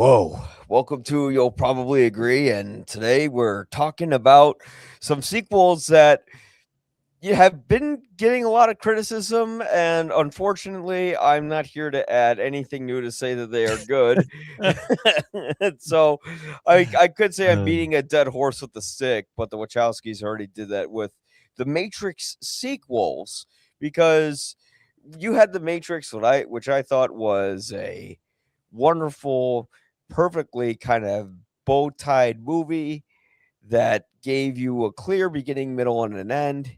Whoa, welcome to You'll Probably Agree. And today we're talking about some sequels that you have been getting a lot of criticism. And unfortunately, I'm not here to add anything new to say that they are good. So I could say I'm Um, beating a dead horse with the stick, but the Wachowskis already did that with the Matrix sequels because you had the Matrix, which I thought was a wonderful, perfectly kind of bow tied movie that gave you a clear beginning, middle, and an end.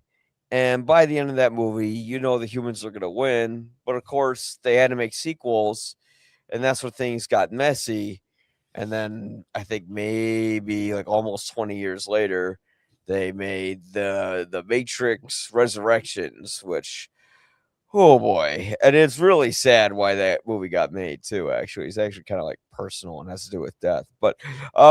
And by the end of that movie, you know the humans are going to win. But of course, they had to make sequels, and that's where things got messy. And then I think maybe like almost 20 years later, they made the Matrix Resurrections, which, oh boy, and it's really sad why that movie got made too. Actually, it's actually kind of like personal and has to do with death. But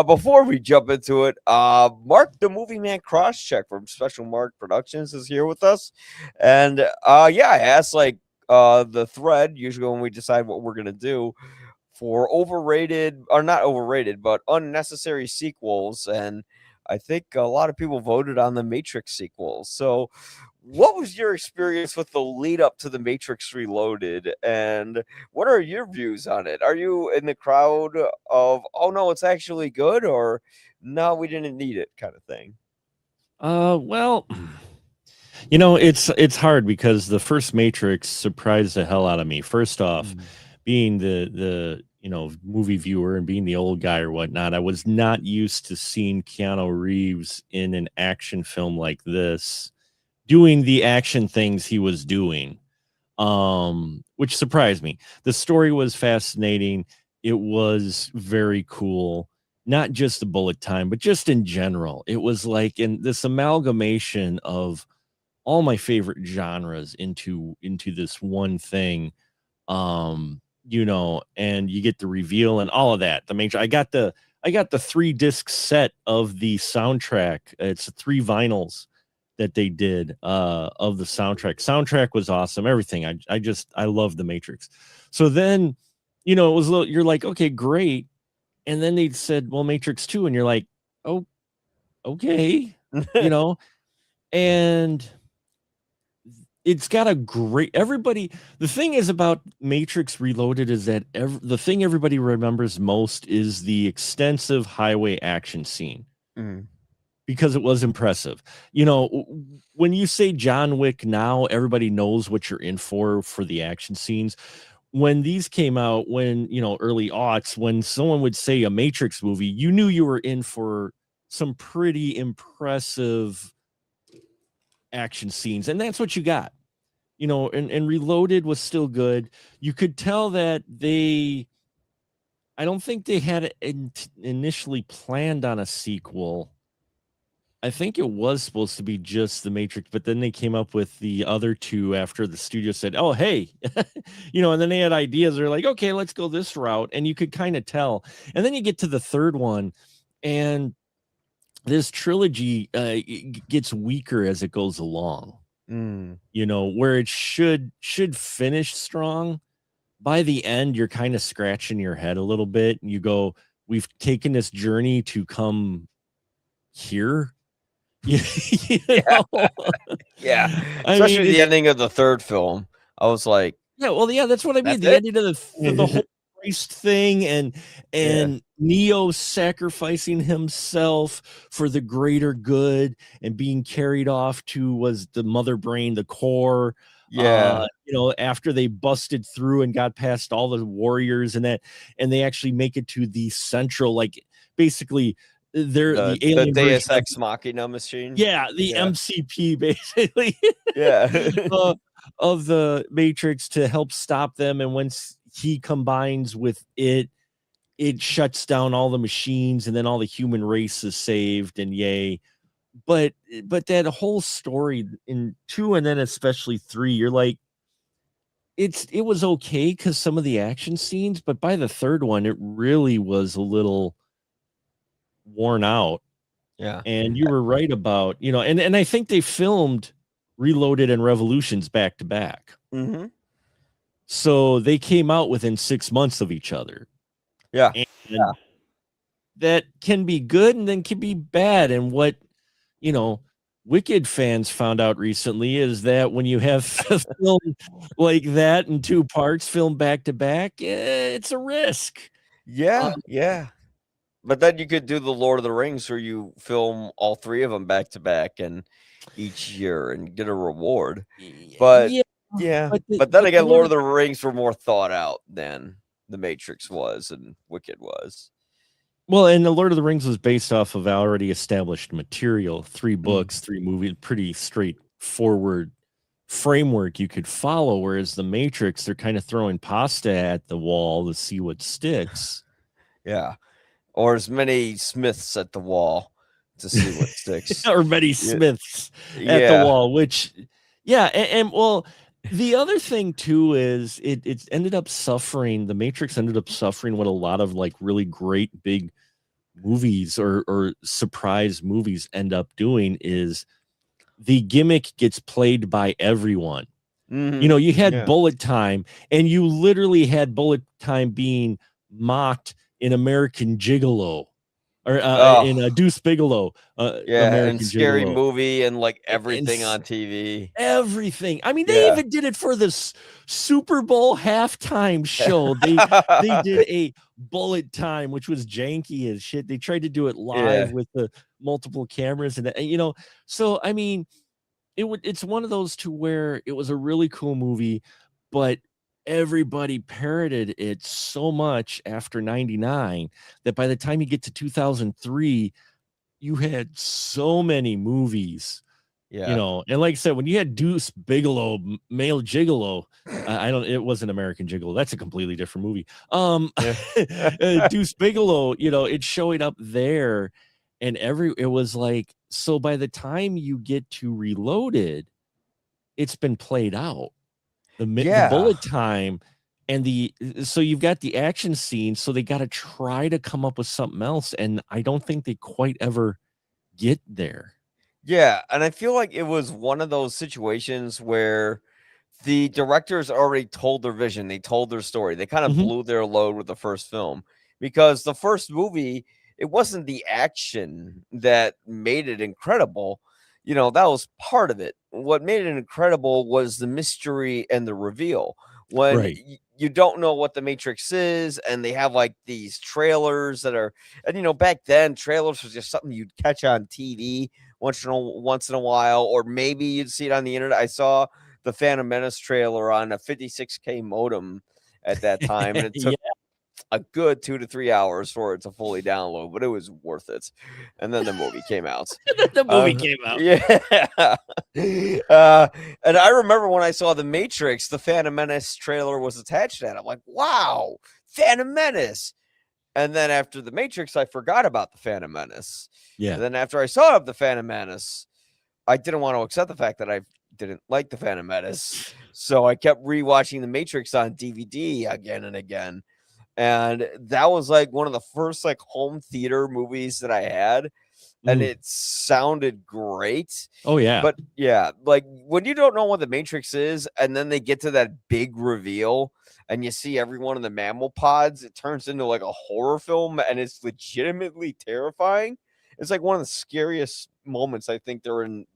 before we jump into it, Mark, the movie man crosscheck from Special Mark Productions, is here with us, and yeah, I asked like the thread usually when we decide what we're gonna do for overrated or not overrated, but unnecessary sequels, and I think a lot of people voted on the Matrix sequels. So what was your experience with the lead up to the Matrix Reloaded, and what are your views on it? Are you in the crowd of, oh no, it's actually good, or no, we didn't need it kind of thing? well, it's hard because the first Matrix surprised the hell out of me. First off, Mm. being the movie viewer and being the old guy or whatnot, I was not used to seeing Keanu Reeves in an action film like this, doing the action things he was doing, which surprised me. The story was fascinating. It was very cool. Not just the bullet time, but just in general. It was like in this amalgamation of all my favorite genres into this one thing. And you get the reveal and all of that. I got the 3-disc set of the soundtrack. It's 3 vinyls that they did of the soundtrack. Soundtrack was awesome. Everything. I love the Matrix. So then, it was a little, you're like, okay, great. And then they said, well, Matrix 2, and you're like, oh, okay, you know, and it's got a great everybody. The thing is about Matrix Reloaded is that the thing everybody remembers most is the extensive highway action scene Mm. because it was impressive. When you say John Wick now, everybody knows what you're in for the action scenes. When these came out, when early aughts, when someone would say a Matrix movie, you knew you were in for some pretty impressive action scenes, and that's what you got. And Reloaded was still good. You could tell that I don't think they had initially planned on a sequel. I think it was supposed to be just the Matrix, but then they came up with the other two after the studio said, oh, hey, and then they had ideas. They're like, okay, let's go this route. And you could kind of tell. And then you get to the third one, and this trilogy gets weaker as it goes along. Mm. Where it should finish strong. By the end, you're kind of scratching your head a little bit, and you go, we've taken this journey to come here. you Yeah, know? yeah, I mean, especially the ending of the third film. I was like, yeah, well, yeah, that's what I mean. that's The it. ending of the whole Christ thing, and Yeah, Neo sacrificing himself for the greater good and being carried off to was the mother brain, the core. yeah. After they busted through and got past all the warriors and they actually make it to the central, like basically they're The the the alien Deus version of, Ex Machina machine. yeah, the Yeah. MCP basically. Yeah. uh, of the Matrix to help stop them. And once he combines with it, it shuts down all the machines, and then all the human race is saved, and yay. But that whole story in 2 and then especially 3, you're like, it was okay because some of the action scenes, but by the third one, it really was a little worn out. Yeah. And you were right about, and I think they filmed Reloaded and Revolutions back to back. Mhm. So they came out within 6 months of each other. Yeah. and that can be good and then can be bad. And what, you know, Wicked fans found out recently is that when you have a film like that in 2 parts, filmed back to back, it's a risk. Yeah, yeah. But then you could do the Lord of the Rings where you film all 3 of them back to back and each year and get a reward. But Yeah, yeah, but but then the again, Lord Lord of of the Rings were more thought out than The Matrix was and Wicked was. Well, and The Lord of the Rings was based off of already established material, 3 Mm. books, 3 movies, pretty straightforward framework you could follow, whereas The Matrix, they're kind of throwing pasta at the wall to see what sticks. Yeah. Or as many Smiths at the wall to see what sticks. Or many Yeah. Smiths at the Yeah. wall, which yeah, and well, the other thing too is it ended up suffering, The Matrix ended up suffering what a lot of like really great big movies or surprise movies end up doing is the gimmick gets played by everyone. You know, Mhm. you had Yeah. Bullet Time, and you literally had Bullet Time being mocked in American Gigolo, or Oh, in Deuce Bigelow, yeah, and American Scary Gigolo, Movie and, like, and everything on TV. everything. I mean, they Yeah. even did it for this Super Bowl halftime show. They did a Bullet Time, which was janky as shit. They tried to do it live Yeah. with the multiple cameras, and you know, so I mean, it's one of those to where it was a really cool movie, but everybody parroted it so much after 99 that by the time you get to 2003, you had so many movies, you Yeah. know, and like I said, when you had Deuce Bigelow, Male Gigolo, I don't, it wasn't American Gigolo. That's a completely different movie. Yeah. Deuce Bigelow, you know, it's showing up there, and it was like, so by the time you get to Reloaded, it's been played out. The Yeah. bullet time and so you've got the action scene, so they got to try to come up with something else, and I don't think they quite ever get there. Yeah, and I feel like it was one of those situations where the directors already told their vision, they told their story. They kind of Mhm. blew their load with the first film because the first movie, it wasn't the action that made it incredible. You know, that was part of it. What made it incredible was the mystery and the reveal. When Right. you don't know what the Matrix is, and they have like these trailers that are, and you know, back then trailers was just something you'd catch on TV once in a while, or maybe you'd see it on the internet. I saw the Phantom Menace trailer on a 56K modem at that time, and it Yeah, took a good 2 to 3 hours for it to fully download, but it was worth it. And then the movie came out. the movie came out. Yeah. And I remember when I saw The Matrix, the Phantom Menace trailer was attached to that. I'm like, wow, Phantom Menace. And then after The Matrix, I forgot about the Phantom Menace. Yeah. And then after I saw the Phantom Menace, I didn't want to accept the fact that I didn't like the Phantom Menace. So I kept rewatching The Matrix on DVD again and again. And that was like one of the first like home theater movies that I had. And Mm. it sounded great. Oh, yeah. But yeah, like when you don't know what the Matrix is, and then they get to that big reveal and you see everyone in the mammal pods, it turns into like a horror film and it's legitimately terrifying. It's like one of the scariest moments I think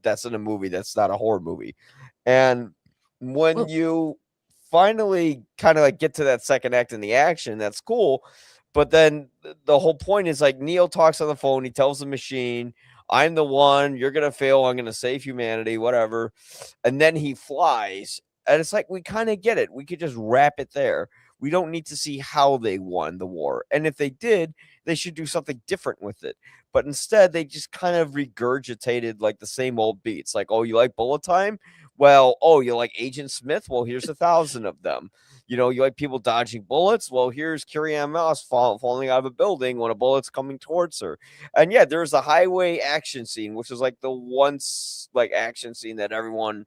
that's in a movie that's not a horror movie. And when Well, you finally kind of like get to that second act in the action, that's cool. But then the whole point is like Neo talks on the phone, he tells the machine, I'm the one, you're gonna fail, I'm gonna save humanity, whatever. And then he flies. And it's like we kind of get it. We could just wrap it there. We don't need to see how they won the war. And if they did, they should do something different with it. But instead, they just kind of regurgitated like the same old beats. Like, oh, you like bullet time? Well, oh, you like Agent Smith? Well, here's 1,000 of them. You know, you like people dodging bullets? Well, here's Carrie-Anne Moss falling out of a building when a bullet's coming towards her. And yeah, there's a highway action scene, which is like the once like action scene that everyone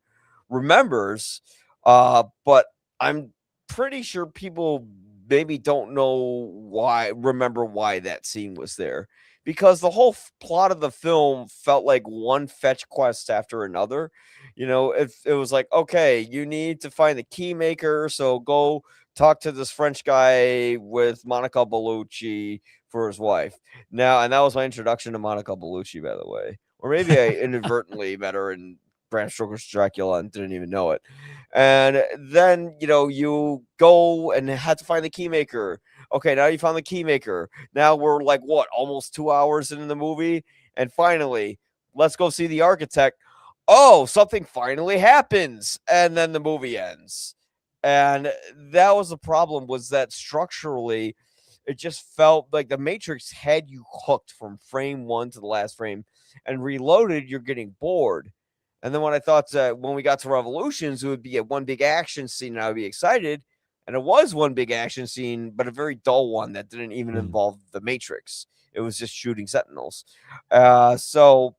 remembers. But I'm pretty sure people maybe don't remember why that scene was there. Because the whole plot of the film felt like one fetch quest after another. You know, it was like, okay, you need to find the key maker, so go talk to this French guy with Monica Bellucci for his wife. Now, and that was my introduction to Monica Bellucci, by the way. Or maybe I inadvertently met her in Bram Stoker's Dracula and didn't even know it. And then, you go and have to find the keymaker. Okay, now you found the keymaker. Now we're like, what, almost 2 hours into the movie? And finally, let's go see the architect. Oh, something finally happens. And then the movie ends. And that was the problem, was that structurally, it just felt like the Matrix had you hooked from frame one to the last frame, and Reloaded, you're getting bored. And then when I thought when we got to Revolutions, it would be a one big action scene and I would be excited. And it was one big action scene, but a very dull one that didn't even involve the Matrix. It was just shooting Sentinels. So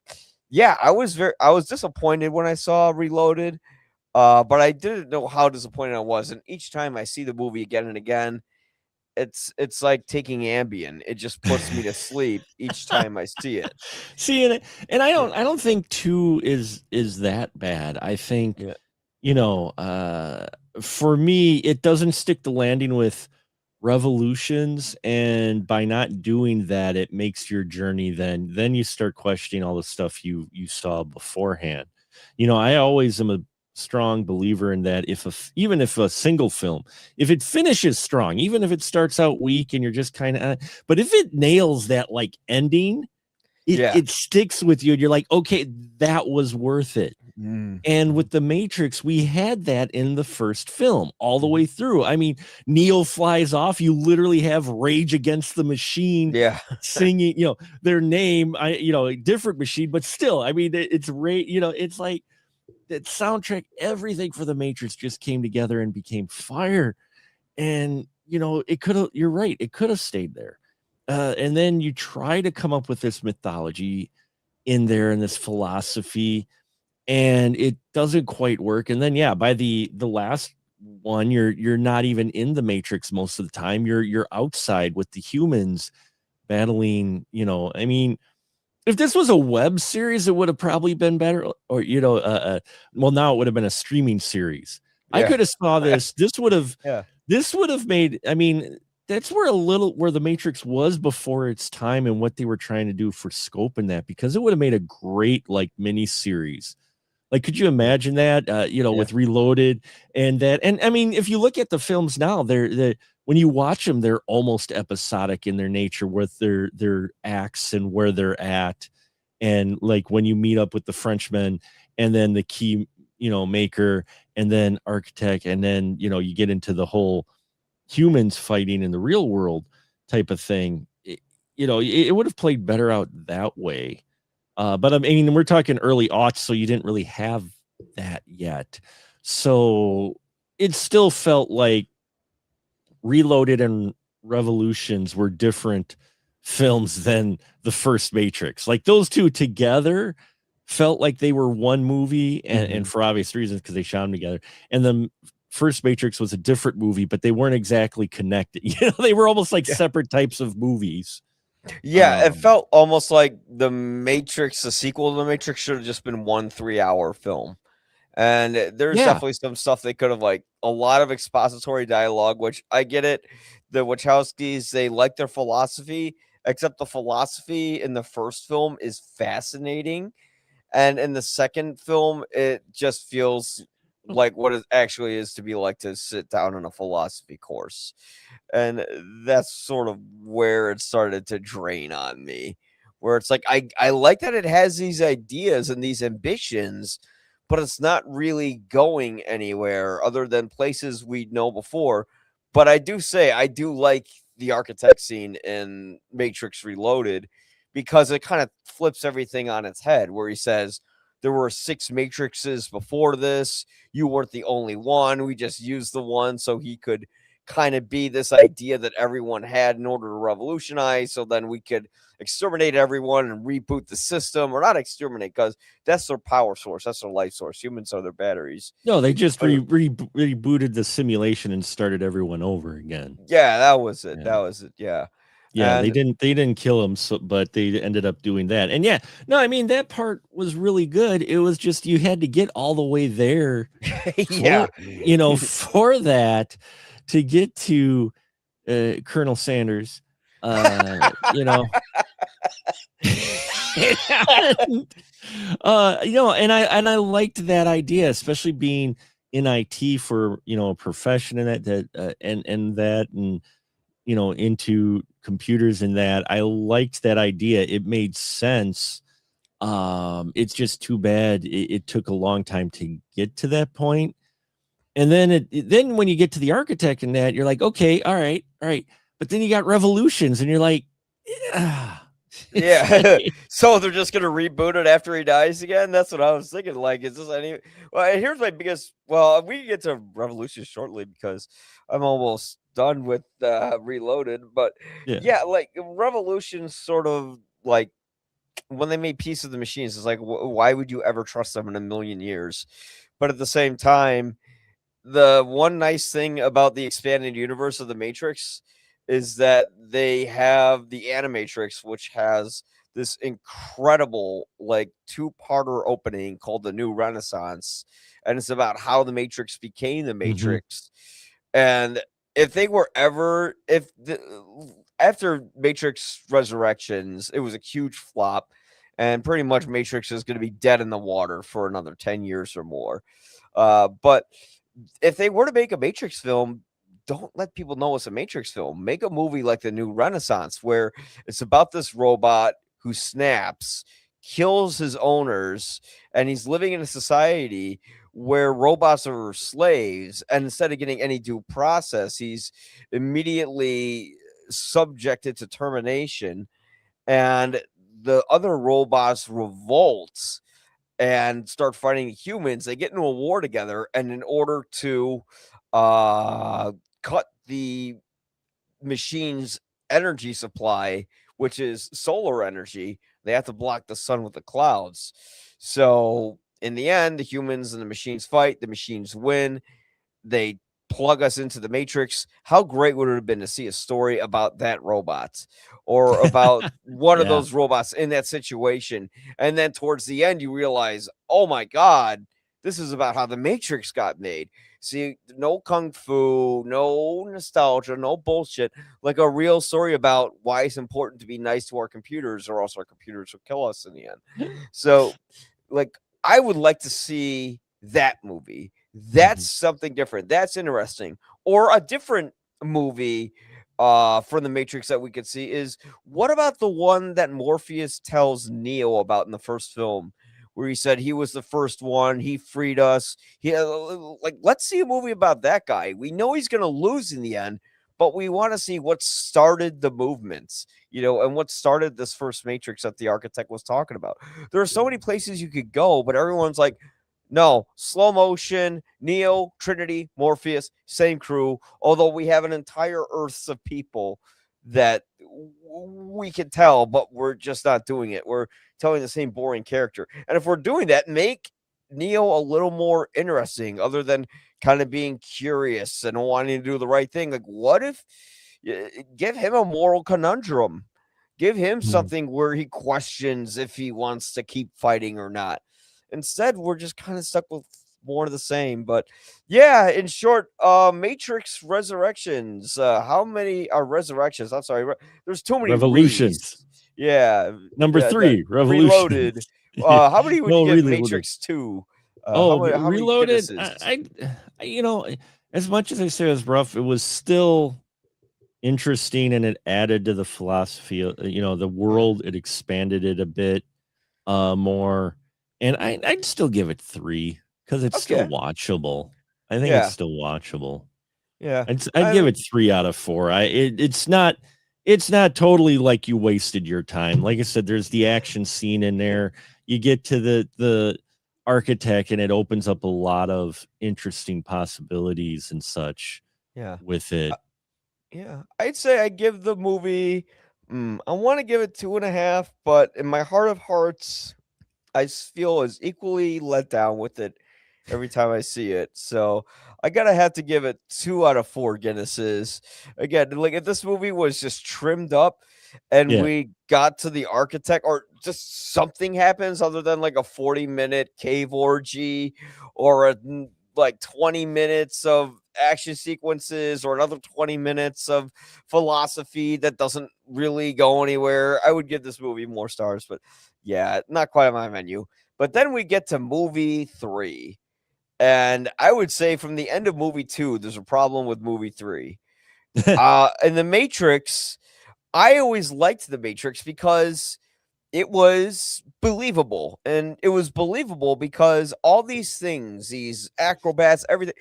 yeah, I was disappointed when I saw Reloaded, but I didn't know how disappointed I was. And each time I see the movie again and again, it's like taking Ambien. It just puts me to sleep each time I see it. See, and I don't think two is that bad. I think for me, it doesn't stick the landing with Revolutions, and by not doing that, it makes your journey then you start questioning all the stuff you saw beforehand. I always am a strong believer in that even if a single film, if it finishes strong, even if it starts out weak and you're just kind of but if it nails that like ending, it sticks with you and you're like, okay, that was worth it. And with the Matrix, we had that in the first film all the way through. I mean, Neo flies off. You literally have Rage Against the Machine singing, their name, different machine, but still, I mean, it's it's like that soundtrack, everything for the Matrix just came together and became fire. And, you're right. It could have stayed there. And then you try to come up with this mythology in there and this philosophy, and it doesn't quite work. And then by the last one, you're not even in the Matrix most of the time. You're outside with the humans battling. I mean, if this was a web series, it would have probably been better. Or well, now it would have been a streaming series. I could have saw this. This would have made. I mean, that's where the Matrix was before its time and what they were trying to do for scope in that, because it would have made a great like mini series. Like, could you imagine that, with Reloaded and that? And I mean, if you look at the films now, they're when you watch them, they're almost episodic in their nature with their acts and where they're at. And like when you meet up with the Frenchman and then the key, maker and then architect, and then, you get into the whole humans fighting in the real world type of thing. It would have played better out that way. But I mean, we're talking early aughts, so you didn't really have that yet. So it still felt like Reloaded and Revolutions were different films than the first Matrix. Like those two together felt like they were one movie, and for obvious reasons, because they shot them together. And the first Matrix was a different movie, but they weren't exactly connected. They were almost like separate types of movies. Yeah, it felt almost like the Matrix, the sequel to the Matrix, should have just been 1 3-hour film. And there's definitely some stuff they could have, like a lot of expository dialogue, which I get it. The Wachowskis, they like their philosophy, except the philosophy in the first film is fascinating. And in the second film, it just feels like what it actually is to be like to sit down in a philosophy course. And that's sort of where it started to drain on me, where it's like I like that it has these ideas and these ambitions, but it's not really going anywhere other than places we know before. But I do say I do like the architect scene in Matrix Reloaded, because it kind of flips everything on its head, where he says there were 6 Matrixes before this. You weren't the only one. We just used the one so he could kind of be this idea that everyone had in order to revolutionize. So then we could exterminate everyone and reboot the system, or not exterminate, because that's their power source. That's their life source. Humans are their batteries. No, they just rebooted the simulation and started everyone over again. Yeah, that was it. That was it. Yeah. Yeah, and they didn't kill him, but they ended up doing that. And I mean, that part was really good. It was just you had to get all the way there, for that to get to Colonel Sanders, you know, and I liked that idea, especially being in IT for a profession in that into computers and that. I liked that idea. It made sense. It's just too bad it took a long time to get to that point. And then when you get to the architect and that, you're like, okay, all right. But then you got revolutions, and you're like, yeah. Yeah. So they're just gonna reboot it after he dies again? That's what I was thinking. Like, is this any well, and here's my biggest well, we can get to Revolution shortly because I'm almost done with Reloaded. But Yeah. yeah, like Revolution sort of like when they made Peace of the Machines, it's like why would you ever trust them in a million years? But at the same time, the one nice thing about the expanded universe of the Matrix is that they have the Animatrix, which has this incredible like two-parter opening called the New Renaissance, and it's about how the Matrix became the Hmm. Matrix. And if they were ever if the, after Matrix Resurrections, it was a huge flop, and pretty much Matrix is going to be dead in the water for another 10 years or more. But if they were to make a Matrix film, don't let people know it's a Matrix film. Make a movie like The New Renaissance, where it's about this robot who snaps, kills his owners, and he's living in a society where robots are slaves. And instead of getting any due process, he's immediately subjected to termination. And the other robots revolt and start fighting humans. They get into a war together, and in order to cut the machine's energy supply, which is solar energy, they have to block the sun with the clouds. So in the end, the humans and the machines fight. The machines win. They plug us into the Matrix. How great would it have been to see a story about that robot or about one of Yeah. those robots in that situation? And then towards the end, you realize, oh my God, this is about how the Matrix got made. See, no kung fu, no nostalgia, no bullshit. Like a real story about why it's important to be nice to our computers, or else our computers will kill us in the end. So, like, I would like to see that movie. That's Mhm. something different. That's interesting. Or a different movie from the Matrix that we could see is what about the one that Morpheus tells Neo about in the first film, where he said he was the first one, he freed us. Like, let's see a movie about that guy. We know he's going to lose in the end, but we want to see what started the movements, and what started this first Matrix that the architect was talking about. There are so many places you could go, but everyone's like, no, slow motion, Neo, Trinity, Morpheus, same crew. Although we have an entire Earths of people that we can tell, but we're just not doing it. We're telling the same boring character. And if we're doing that, make Neo a little more interesting, other than kind of being curious and wanting to do the right thing. Like, what if give him a moral conundrum? Give him Mhm. something where he questions if he wants to keep fighting or not. Instead, we're just kind of stuck with more of the same. But yeah, in short, Matrix Resurrections. How many are resurrections? I'm sorry, there's too many Revolutions. re's. Yeah, Number yeah. That 3, Reloaded. revolutions. Yeah. How many would you No, give really, really. Matrix Two? Oh, How many Reloaded. Guinnesses? As much as I say it was rough, it was still interesting, and it added to the philosophy. The Yeah. world. It expanded it a bit more, and I'd still give it 3 because it's still Okay. watchable. I think it's Yeah. still watchable. Yeah. I'd give I it 3 out of 4. It's not totally like you wasted your time. Like I said, there's the action scene in there. You get to the architect, and it opens up a lot of interesting possibilities and such yeah. with Uh, it. yeah. I'd say I give the movie. I want to give it 2.5, but in my heart of hearts, feel as equally let down with it every time I see it. So I gotta have to give it 2 out of 4 Guinnesses. Again, like if this movie was just trimmed up and Yeah. we got to the architect, or just something happens other than like a 40-minute cave orgy or a like 20 minutes of action sequences or another 20 minutes of philosophy that doesn't really go anywhere, I would give this movie more stars. But yeah, not quite on my menu. But then we get to movie 3. And I would say from the end of movie 2, there's a problem with movie 3. In The Matrix, I always liked The Matrix because it was believable. And it was believable because all these things, these acrobats, everything,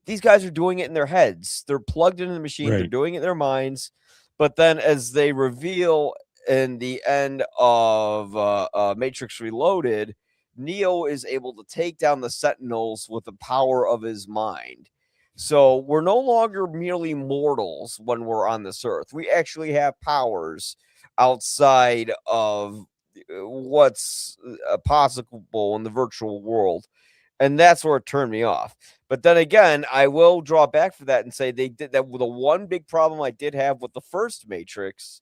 these guys are doing it in their heads. They're plugged into the machine, they're Right. doing it in their minds. But then, as they reveal in the end of Matrix Reloaded, Neo is able to take down the Sentinels with the power of his mind. So we're no longer merely mortals when we're on this earth. We actually have powers outside of what's possible in the virtual world. And that's where it turned me off. But then again, I will draw back for that and say they did that. The one big problem I did have with the first Matrix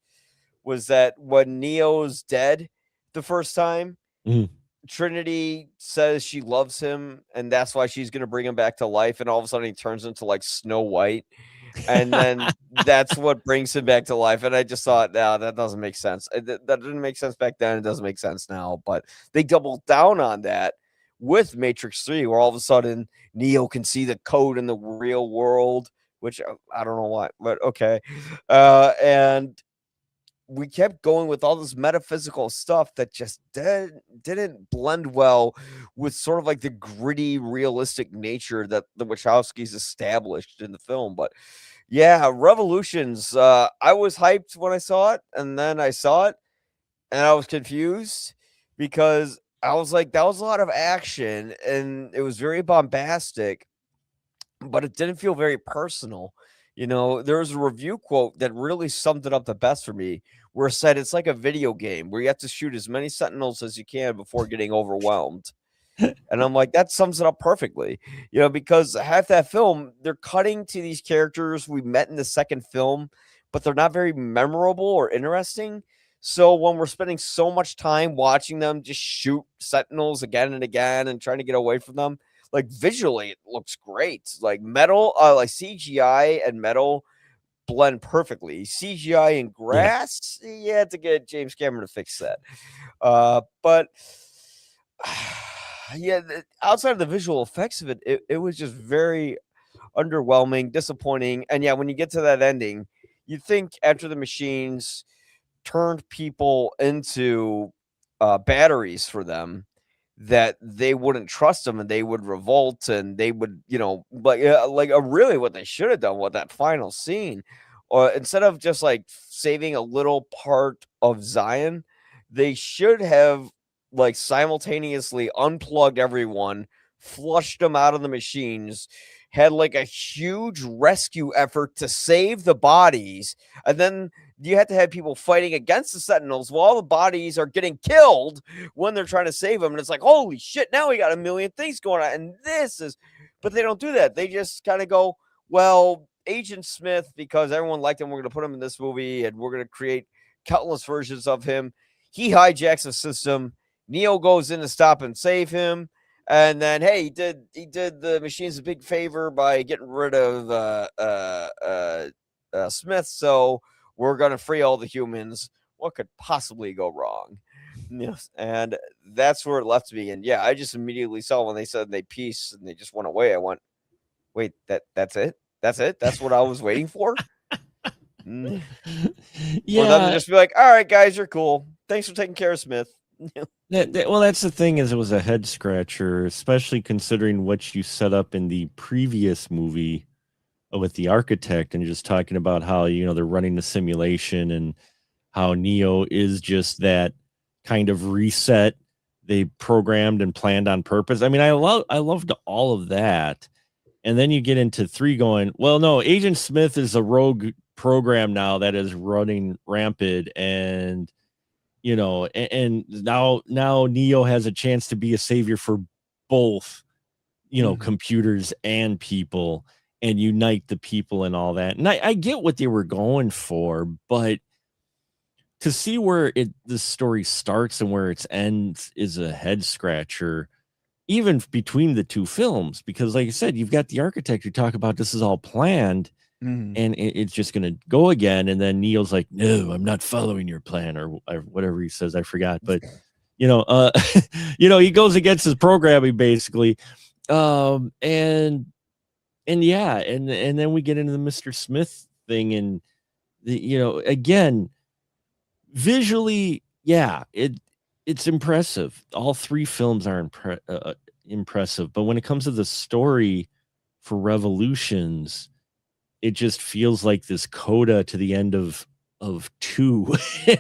was that when Neo's dead the first time, Mm. Trinity says she loves him and that's why she's going to bring him back to life. And all of a sudden he turns into like Snow White. And then that's what brings him back to life. And I just thought, no, that doesn't make sense. That didn't make sense back then. It doesn't make sense now. But they doubled down on that with Matrix 3, where all of a sudden Neo can see the code in the real world, which I don't know why, but okay. And we kept going with all this metaphysical stuff that just didn't blend well with sort of like the gritty, realistic nature that the Wachowskis established in the film. But yeah, Revolutions. I was hyped when I saw it, and then I saw it, and I was confused because I was like, that was a lot of action, and it was very bombastic, but it didn't feel very personal. You know, there was a review quote that really summed it up the best for me, where it said it's like a video game where you have to shoot as many sentinels as you can before getting overwhelmed. And I'm like, that sums it up perfectly, you know, because half that film, they're cutting to these characters we met in the second film, but they're not very memorable or interesting. So when we're spending so much time watching them just shoot sentinels again and again and trying to get away from them, like visually, it looks great. Like metal, like CGI and metal blend perfectly. CGI and Yeah. grass, you had to get James Cameron to fix that. But yeah, outside of the visual effects of it, it was just very underwhelming, disappointing. And yeah, when you get to that ending, you think after the machines turned people into batteries for them, that they wouldn't trust them and they would revolt and they would, you know, really what they should have done with that final scene, or instead of just like saving a little part of Zion, they should have like simultaneously unplugged everyone, flushed them out of the machines, had like a huge rescue effort to save the bodies, and then you have to have people fighting against the Sentinels while all the bodies are getting killed when they're trying to save them. And it's like, holy shit, now we got a million things going on. And this is, but they don't do that. They just kind of go, well, Agent Smith, because everyone liked him, we're going to put him in this movie and we're going to create countless versions of him. He hijacks the system. Neo goes in to stop and save him. And then, hey, he did the machines a big favor by getting rid of Smith. So we're going to free all the humans. What could possibly go wrong? Yes, and that's where it left me. And yeah, I just immediately saw when they said they peace and they just went away. I went, wait, that's it? That's it? That's what I was waiting for? Mm. For them to Yeah. just be like, all right, guys, you're cool. Thanks for taking care of Smith. Well, that's the thing, is it was a head scratcher, especially considering what you set up in the previous movie with the architect, and just talking about how, you know, they're running the simulation and how Neo is just that kind of reset they programmed and planned on purpose. I mean, I loved all of that. And then you get into 3 going, well, no, Agent Smith is a rogue program now that is running rampant, and you know, and now Neo has a chance to be a savior for both, you know, Mhm. computers and people, and unite the people and all that. And I get what they were going for, but to see where the story starts and where it ends is a head scratcher. even between the two films, because like I said, you've got the architect who talk about this is all planned Mhm. and it's just going to go again. And then Neil's like, no, I'm not following your plan or whatever he says. I forgot. But, he goes against his programming basically. And yeah, and then we get into the Mr. Smith thing and again, visually, yeah, it's impressive. All three films are impressive, but when it comes to the story for Revolutions, it just feels like this coda to the end of two,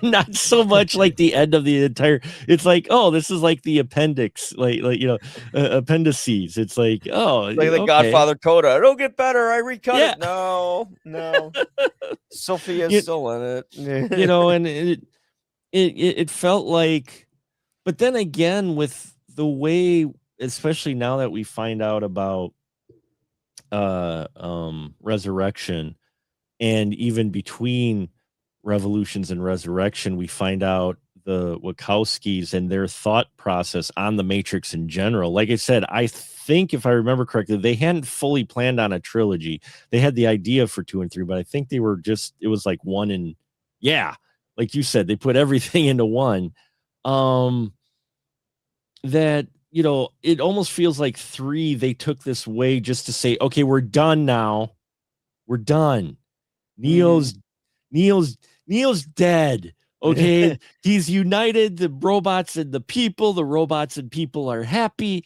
not so much like the end of the entire. It's like, oh, this is like the appendix, appendices. It's like, oh, Like the okay, Godfather coda. It'll get better. I recut yeah, it. No, no. Sophia's you, still in you it. know, and it felt like, but then again, with the way, especially now that we find out about Resurrection, and even between Revolutions and Resurrection, we find out the Wachowskis and their thought process on the Matrix in general. Like I said, I think if I remember correctly, they hadn't fully planned on a trilogy. They had the idea for 2 and 3, but I think they were it was like one and yeah, like you said, they put everything into one. That it almost feels like 3, they took this way just to say, okay, we're done now. We're done. Mhm. Neo's Neo's Neo's dead. Okay. He's united the robots and the people. The robots and people are happy.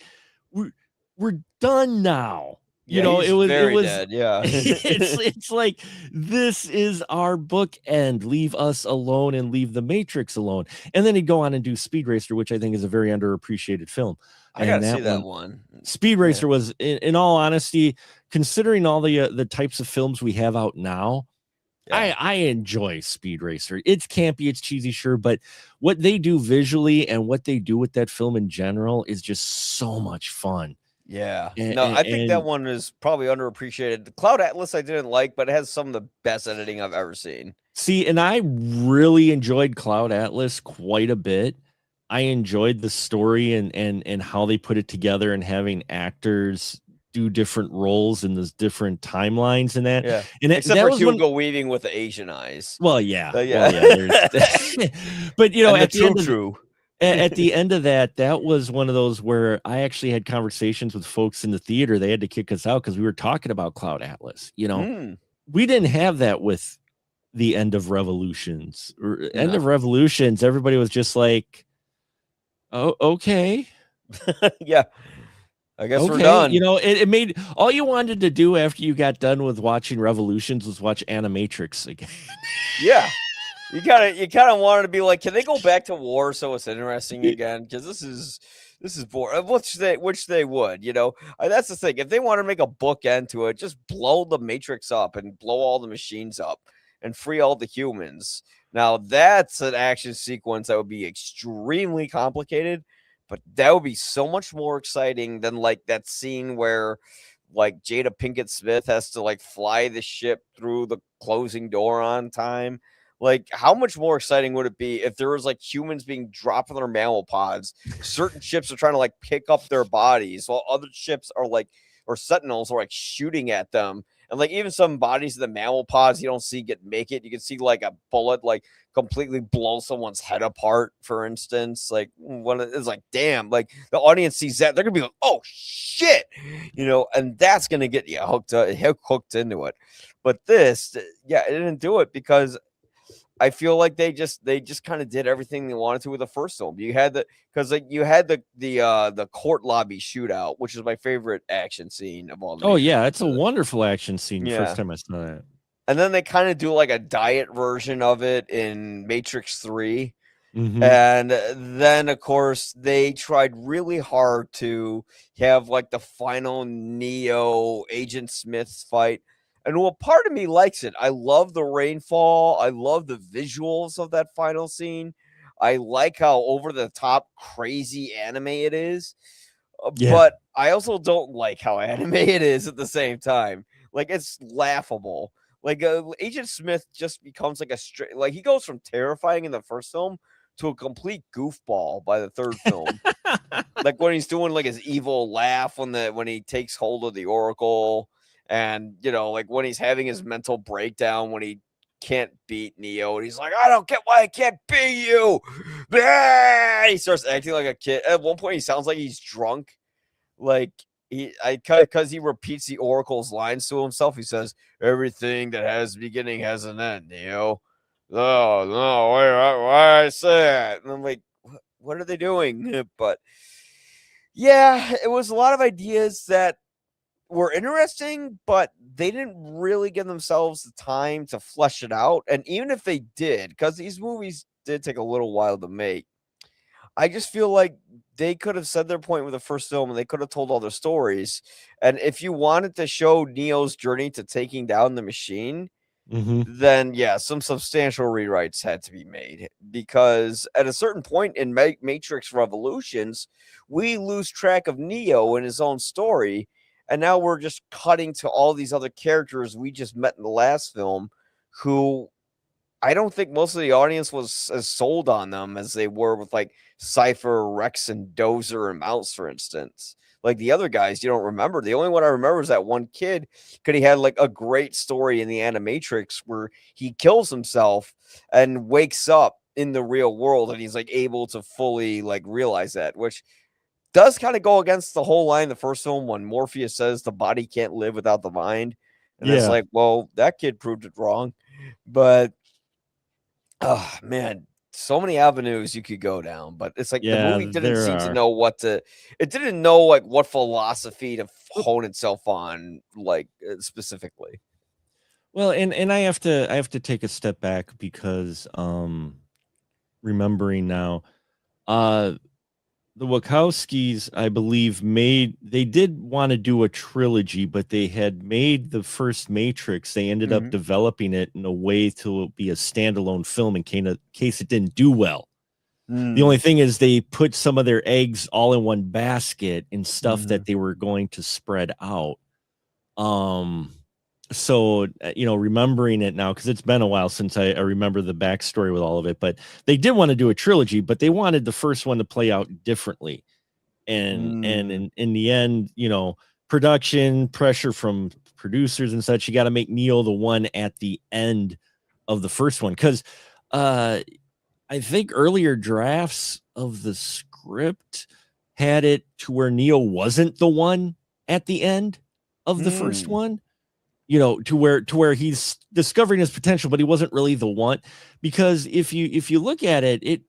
We're we're done now. Yeah, It he's very was dead. Yeah. it's like this is our bookend. Leave us alone and leave the Matrix alone. And then he'd go on and do Speed Racer, which I think is a very underappreciated film. I And gotta see that that one, one. Speed Yeah. Racer was, in all honesty, considering all the types of films we have out now, Yeah. I enjoy Speed Racer. It's campy, it's cheesy, sure, but what they do visually and what they do with that film in general is just so much fun. Yeah. And, No, I think that and one is probably underappreciated. The Cloud Atlas I didn't like, but it has some of the best editing I've ever seen. see, and I really enjoyed Cloud Atlas quite a bit. I enjoyed the story and how they put it together and having actors do different roles in those different timelines and that. Yeah. And Except that for was one. Hugo Weaving with the Asian eyes. Well, yeah. Yeah. Well, yeah. There's, but And the at the True end of True. at the end of that was one of those where I actually had conversations with folks in the theater. They had to kick us out because we were talking about Cloud Atlas. Mm. We didn't have that with the end of Revolutions. End No. of Revolutions, everybody was just like, oh, okay. Yeah. I guess we're Okay. done. It made all you wanted to do after you got done with watching Revolutions was watch Animatrix again. Yeah. You kind of wanted to be like, can they go back to war so it's interesting again? Because this is boring. Which they would, That's the thing. If they want to make a bookend to it, just blow the Matrix up and blow all the machines up and free all the humans. Now that's an action sequence that would be extremely complicated, but that would be so much more exciting than like that scene where like Jada Pinkett Smith has to like fly the ship through the closing door on time. Like, how much more exciting would it be if there was like humans being dropped from their mammal pods? Certain ships are trying to like pick up their bodies, while other ships are like, or sentinels are like shooting at them. And like even some bodies in the mammal pods you don't see make it. You can see like a bullet like completely blow someone's head apart, for instance. Like one it's like, damn, like the audience sees that, they're gonna be like, oh shit, and that's gonna get you hooked into it. But this, yeah, it didn't do it because I feel like they just kind of did everything they wanted to with the first film. You had the court lobby shootout, which is my favorite action scene of all the Oh Matrix. yeah, it's a wonderful action scene. First Yeah. time I saw that. And then they kind of do like a diet version of it in Matrix 3. Mm-hmm. And then, of course, they tried really hard to have like the final Neo Agent Smith fight. And well, part of me likes it. I love the rainfall. I love the visuals of that final scene. I like how over the top crazy anime it is. Yeah. But I also don't like how anime it is at the same time. Like it's laughable. Like Agent Smith just becomes like a straight, like he goes from terrifying in the first film to a complete goofball by the third film. like when he's doing like his evil laugh when he takes hold of the Oracle, and like when he's having his mental breakdown when he can't beat Neo, and he's like, I don't get why I can't beat you. He starts acting like a kid. At one point, he sounds like he's drunk. Like because he repeats the Oracle's lines to himself. He says, "Everything that has a beginning has an end." Neo. Oh no! Why I say that? And I'm like, what are they doing? But yeah, it was a lot of ideas that were interesting, but they didn't really give themselves the time to flesh it out. And even if they did, because these movies did take a little while to make, I just feel like they could have said their point with the first film and they could have told all their stories. And if you wanted to show Neo's journey to taking down the machine, Mm-hmm. then yeah, some substantial rewrites had to be made because at a certain point in Matrix Revolutions, we lose track of Neo and his own story, and now we're just cutting to all these other characters we just met in the last film, who I don't think most of the audience was as sold on them as they were with like Cypher, Rex, and Dozer and Mouse, for instance. Like the other guys, you don't remember. The only one I remember is that one kid because he had like a great story in the Animatrix where he kills himself and wakes up in the real world, and he's like able to fully like realize that, which does kind of go against the whole line in the first film when Morpheus says the body can't live without the mind. And it's Yeah. like, well, that kid proved it wrong. But oh man, so many avenues you could go down, but it's like the Yeah, movie didn't there seem to are. know it didn't know like what philosophy to hone itself on, like specifically. Well, and I have to take a step back because remembering now, uh the Wachowskis, I believe, they did want to do a trilogy, but they had made the first Matrix. They ended up Hmm. developing it in a way to be a standalone film in case it didn't do well. The only Mm. thing is they put some of their eggs all in one basket and stuff Hmm. that they were going to spread out. Um, so remembering it now, because it's been a while since I remember the backstory with all of it, but they did want to do a trilogy, but they wanted the first one to play out differently. And Mm. in the end, production pressure from producers and such, you got to make Neo the one at the end of the first one, because uh I think earlier drafts of the script had it to where Neo wasn't the one at the end of the first Mm. one, to where he's discovering his potential, but he wasn't really the one. Because if you look at it, it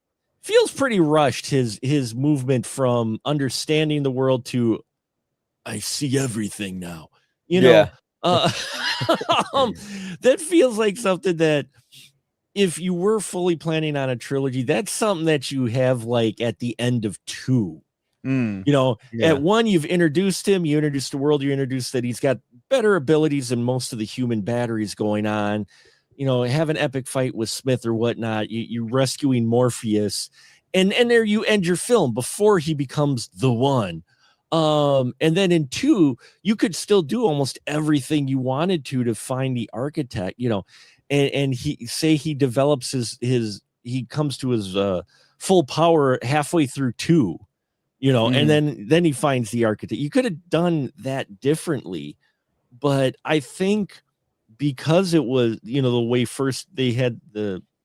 feels pretty rushed, his movement from understanding the world to I see everything now. You know, Yeah. uh um, that feels like something that if you were fully planning on a trilogy, that's something that you have like at the end of two. Mm. At Yeah. one, you've introduced him, you introduced the world, you introduced that he's got better abilities than most of the human batteries going on. Have an epic fight with Smith or whatnot. You rescuing Morpheus, and there you end your film before he becomes the one. And then in two, you could still do almost everything you wanted to find the architect, and he develops he comes to his full power halfway through two, and Mm. then he finds the architect. You could have done that differently, but I think because it was, the way first they had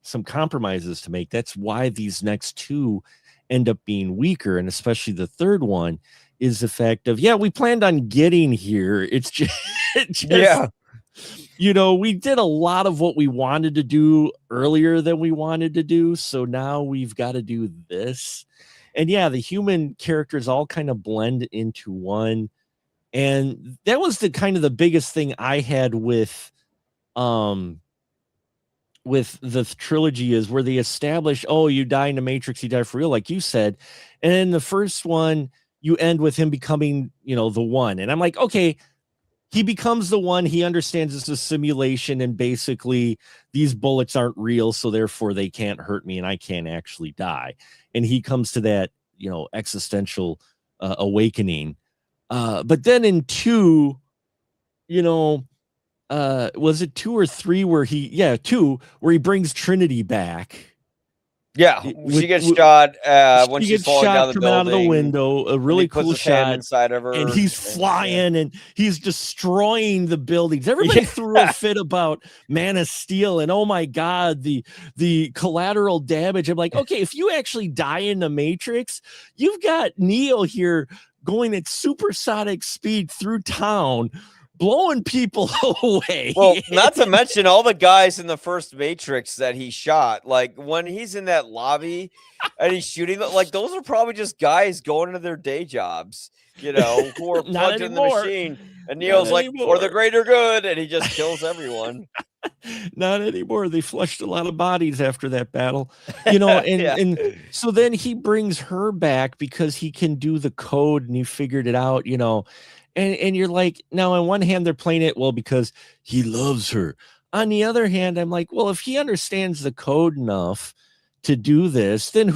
some compromises to make, that's why these next two end up being weaker. And especially the third one is the fact of, yeah, we planned on getting here. It's just, it just Yeah. we did a lot of what we wanted to do earlier than we wanted to do. So now we've got to do this. And yeah, the human characters all kind of blend into one. And that was the kind of the biggest thing I had um with the trilogy, is where they establish, oh, you die in the Matrix, you die for real, like you said. And in the first one, you end with him becoming, the one. And I'm like, okay, he becomes the one. He understands it's a simulation, and basically these bullets aren't real, so therefore they can't hurt me and I can't actually die. And he comes to that, existential awakening. But then in two, you know, was it two or three where two, where he brings Trinity back Yeah, with, she gets shot when she she's gets falling down shot the coming out of the building, window, a and he really puts cool his hand shot, inside of and her, he's and yeah. flying and he's destroying the buildings. Everybody Yeah. threw a fit about Man of Steel and oh my god, the collateral damage. I'm like, okay, if you actually die in the Matrix, you've got Neo here going at supersonic speed through town, blowing people away. Well, not to mention all the guys in the first Matrix that he shot. Like when he's in that lobby and he's shooting, like those are probably just guys going to their day jobs, who are Not plugged in the anymore. machine. And Not Neo's like, for the anymore. greater good, and he just kills everyone. Not anymore. They flushed a lot of bodies after that battle, and Yeah. so then he brings her back because he can do the code and he figured it out, and you're like, now on one hand they're playing it well because he loves her. On the other hand, I'm like, well, if he understands the code enough to do this, then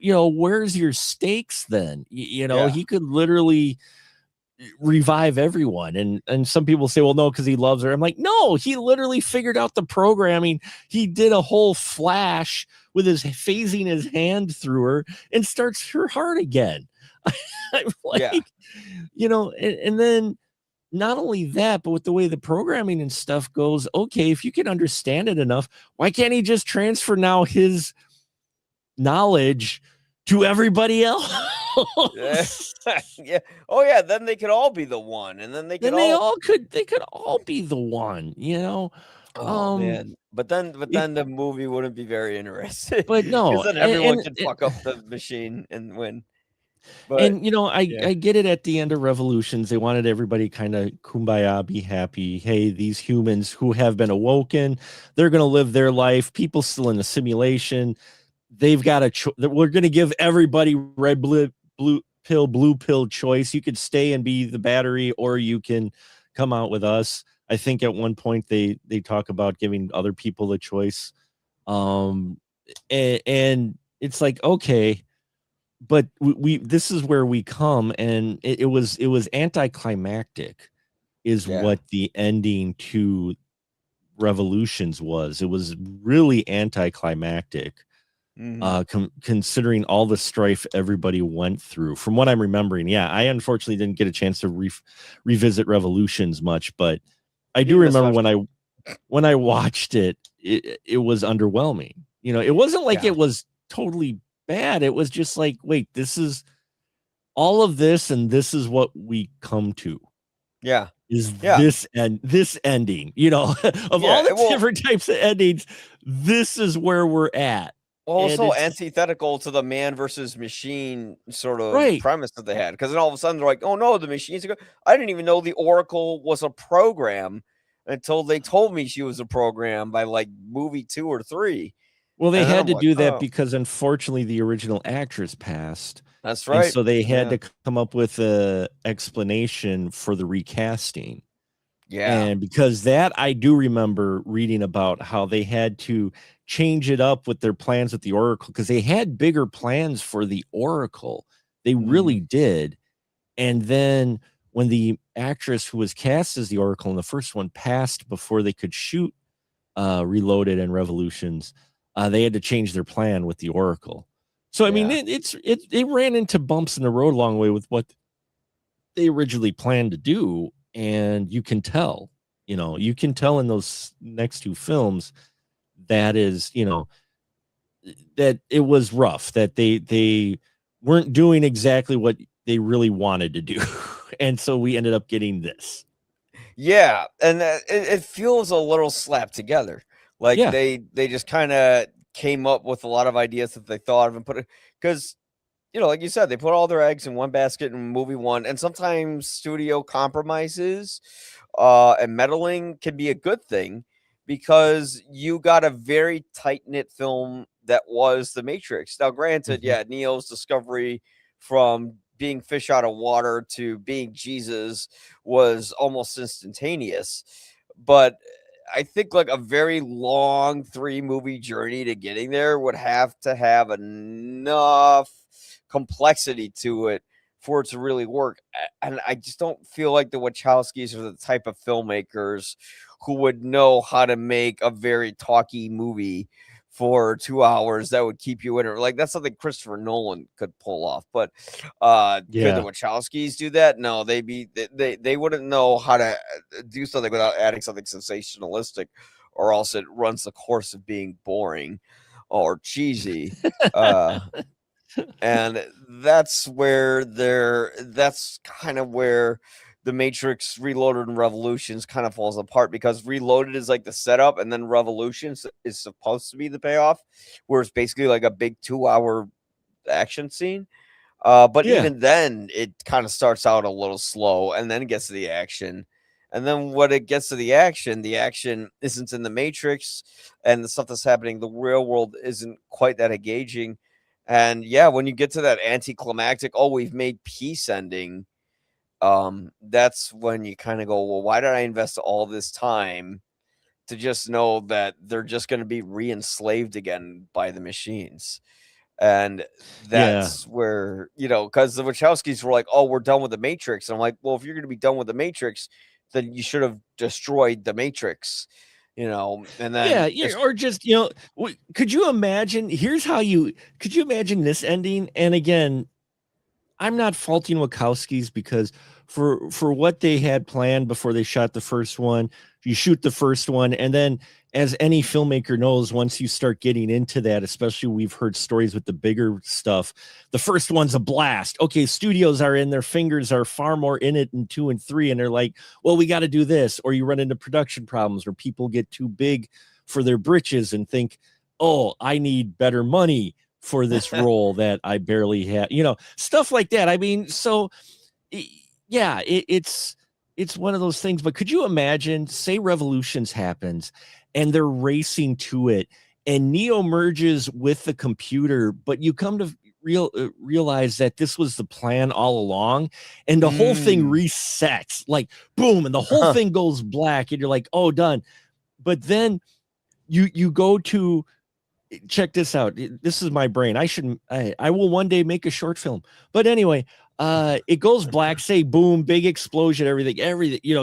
where's your stakes then? Yeah. He could literally revive everyone, and some people say, well, no, because he loves her. I'm like, no, he literally figured out the programming. He did a whole flash with his phasing his hand through her and starts her heart again. I'm Yeah. like, and then not only that, but with the way the programming and stuff goes, okay, if you can understand it enough, why can't he just transfer now his knowledge to everybody else? Yeah. Yeah. Oh yeah, then they could all be the one, and then they could Then all they could all be the one. oh Um man. But it, then the movie wouldn't be very interesting but because no, then everyone could fuck up the machine and win. But I yeah. get it. At the end of Revolutions, they wanted everybody kind of kumbaya, be happy. Hey, these humans who have been awoken, they're going to live their life. People still in the simulation, they've got we're going to give everybody red, blue pill choice. You could stay and be the battery, or you can come out with us. I think at one point they talk about giving other people the choice. Um, and it's like, okay, but we this is where we come, and it was anticlimactic, is Yeah. what the ending to Revolutions was. It was really anticlimactic, Mhm. considering all the strife everybody went through. From what I'm remembering, yeah, I unfortunately didn't get a chance to revisit Revolutions much, but I You do didn't miss remember much. when I watched it was underwhelming. It wasn't like Yeah. it was totally bad. It was just like, wait, this is all of this, and this is what we come to. Yeah. Is Yeah. this ending, of all Yeah. the Well, different types of endings, this is where we're at. And also it's antithetical to the man versus machine sort of right. premise that they had. Because then all of a sudden they're like, "Oh no, the machines are good." I didn't even know the Oracle was a program until they told me she was a program by like movie 2 or 3. Well, they And then had I'm to like, do that "Oh, because unfortunately the original actress passed. that's And right." so they had Yeah. to come up with a explanation for the recasting. Yeah. And because that, I do remember reading about how they had to change it up with their plans with the Oracle, because they had bigger plans for the Oracle. They Mhm. really did. And then when the actress who was cast as the Oracle in the first one passed before they could shoot Reloaded and Revolutions, they had to change their plan with the Oracle. So I mean, Yeah. it ran into bumps in the road along the way with what they originally planned to do, and you can tell in those next two films that is, that it was rough, that they weren't doing exactly what they really wanted to do. And so we ended up getting this. Yeah, and it feels a little slapped together. Like Yeah. they just kind of came up with a lot of ideas that they thought of and put it because like you said, they put all their eggs in one basket in movie one, and sometimes studio compromises and meddling can be a good thing because you got a very tight knit film that was The Matrix. Now, granted, Mhm. yeah, Neo's discovery from being fish out of water to being Jesus was almost instantaneous, but I think like a very long 3 movie journey to getting there would have to have enough complexity to it for it to really work. And I just don't feel like the Wachowskis are the type of filmmakers who would know how to make a very talky movie for 2 hours that would keep you in it. Like that's something Christopher Nolan could pull off. But could the Yeah. Wachowskis do that? No, they wouldn't know how to do something without adding something sensationalistic, or else it runs the course of being boring or cheesy. Uh, and that's kind of where the Matrix Reloaded and Revolutions kind of falls apart, because Reloaded is like the setup, and then Revolutions is supposed to be the payoff, where it's basically like a big 2 hour action scene. But Yeah. even then, it kind of starts out a little slow, and then it gets to the action. And then when it gets to the action isn't in the Matrix, and the stuff that's happening in the real world isn't quite that engaging. And yeah, when you get to that anticlimactic, oh, we've made peace ending, that's when you kind of go, well, why did I invest all this time to just know that they're just going to be re-enslaved again by the machines? And Yeah. that's where, because the Wachowskis were like, oh, we're done with the Matrix. And I'm like, well, if you're going to be done with the Matrix, then you should have destroyed the Matrix, and Yeah, then yeah, just or just, could you imagine, could you imagine this ending? And again, I'm not faulting Wachowskis, because for what they had planned before they shot the first one, you shoot the first one, and then, as any filmmaker knows, once you start getting into that, especially we've heard stories with the bigger stuff, the first one's a blast. Okay, studios are in, their fingers are far more in it in 2 and 3, and they're like, well, we got to do this. Or you run into production problems, or people get too big for their britches and think, oh, I need better money for this role that I barely had, stuff like that. I mean, so yeah, it's one of those things. But could you imagine, say Revolutions happens and they're racing to it, and Neo merges with the computer, but you come to realize that this was the plan all along, and the whole thing mm. resets, like boom, and the whole thing goes black, and you're like, oh, done. But then you go to, check this out. This is my brain. I will one day make a short film. But anyway, it goes black, say boom, big explosion, everything,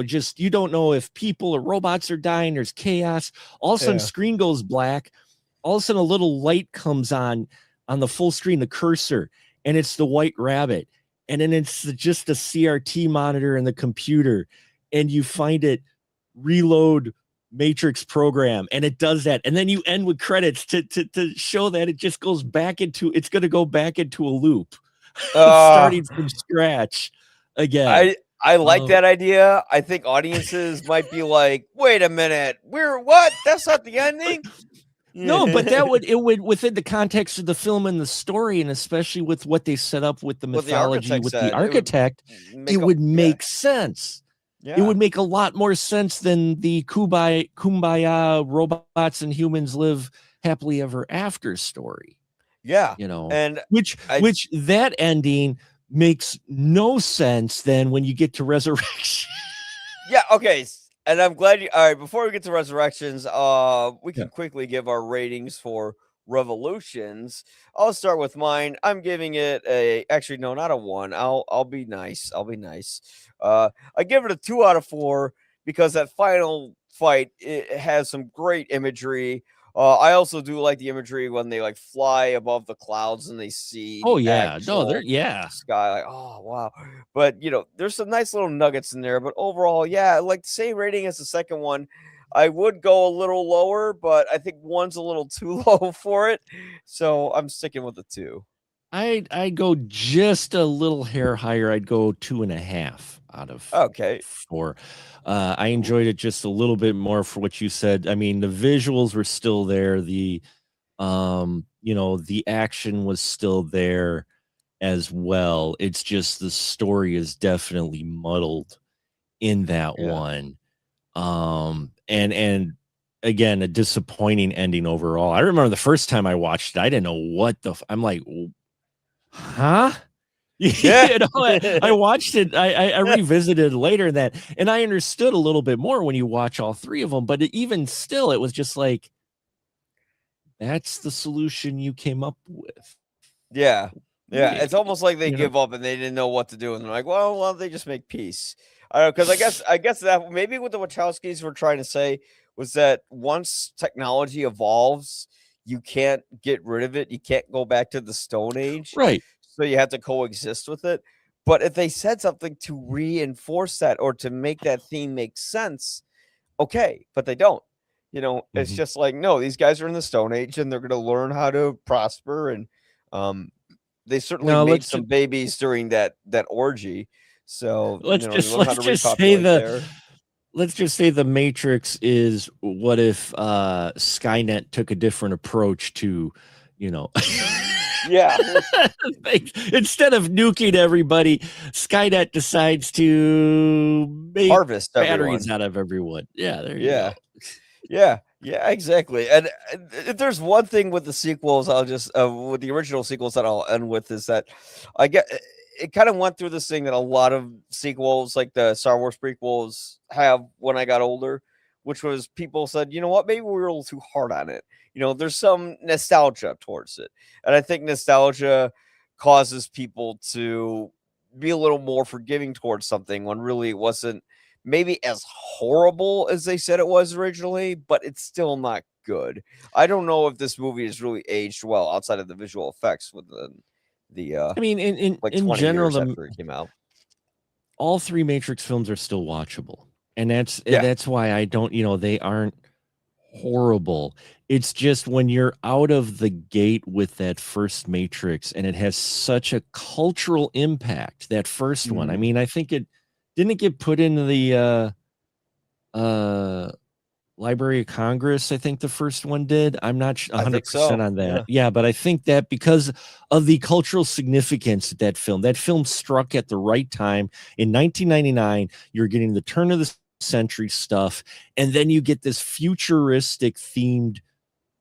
just, you don't know if people or robots are dying, there's chaos. All of a sudden, Yeah. screen goes black. All of a sudden, a little light comes on the full screen, the cursor, and it's the White Rabbit. And then it's just a CRT monitor and the computer, and you find it reload Matrix program, and it does that, and then you end with credits to show that it just goes back into, it's going to go back into a loop, uh starting from scratch again. I like Um, that idea. I think audiences might be like, wait a minute, we're what? That's not the ending. no, but it would, within the context of the film and the story, and especially with what they set up with the What the mythology architect with the said, it would architect, it make a would yeah. make sense. It Yeah. would make a lot more sense than the kumbaya robots and humans live happily ever after story. Yeah. And Which I which that ending makes no sense then when you get to Resurrection. yeah, okay. And I'm glad you all right, before we get to Resurrections, we Yeah. can quickly give our ratings for Revolutions. I'll start with mine. I'm giving it a actually no, not a 1. I'll be nice. I'll be nice. I give it a 2 out of 4 because that final fight, it has some great imagery. I also do like the imagery when they like fly above the clouds and they see Oh the yeah. No, actual yeah. sky. Like, oh wow. But there's some nice little nuggets in there. But overall, yeah, like the same rating as the second one. I would go a little lower, but I think one's a little too low for it. So I'm sticking with the 2. I'd go just a little hair higher. I'd go 2.5 out of Okay. 4. I Ooh, enjoyed it just a little bit more for what you said. I mean, the visuals were still there. The action was still there as well. It's just the story is definitely muddled in that yeah. one. And again, a disappointing ending overall. I remember the first time I watched it, I didn't know what I'm like, huh? Yeah. I watched it. I revisited later that, and I understood a little bit more when you watch all 3 of them. But even still, it was just like, that's the solution you came up with. Yeah. Yeah. Yeah, It's almost like they you know. give up and they didn't know what to do. And they're like, well, why don't they just make peace? I don't know. Because I guess that maybe what the Wachowskis were trying to say was that once technology evolves, you can't get rid of it. You can't go back to the Stone Age. Right. So you have to coexist with it. But if they said something to reinforce that or to make that theme make sense, okay, but they don't. It's Mhm. just like, no, these guys are in the Stone Age and they're going to learn how to prosper. And um, they certainly No, made some babies during that orgy. So, they learn how let's to just say repopulate there. let's just say the Matrix is what if Skynet took a different approach to, you know, Yeah. instead of nuking everybody, Skynet decides to make Harvest batteries everyone. out of everyone. Yeah, there you Yeah. go. Yeah, exactly. And if there's one thing with the sequels, I'll just with the original sequels that I'll end with is that I get it kind of went through this thing that a lot of sequels, like the Star Wars prequels, have when I got older, which was people said, you know what, maybe we were a little too hard on it. There's some nostalgia towards it, and I think nostalgia causes people to be a little more forgiving towards something when really it wasn't maybe as horrible as they said it was originally, but it's still not good. I don't know if this movie has really aged well outside of the visual effects within the I mean, like in 20 general, years the after it came out. all three Matrix films are still watchable, and Yeah. that's why I don't, they aren't horrible. It's just when you're out of the gate with that first Matrix and it has such a cultural impact, that first one. I Mm, mean, I think it didn't get put into the uh Library of Congress. I think the first one did. I'm not I think 100% so. on that. Yeah. Yeah, but I think that because of the cultural significance of that film struck at the right time in 1999. You're getting the turn of the century stuff, and then you get this futuristic themed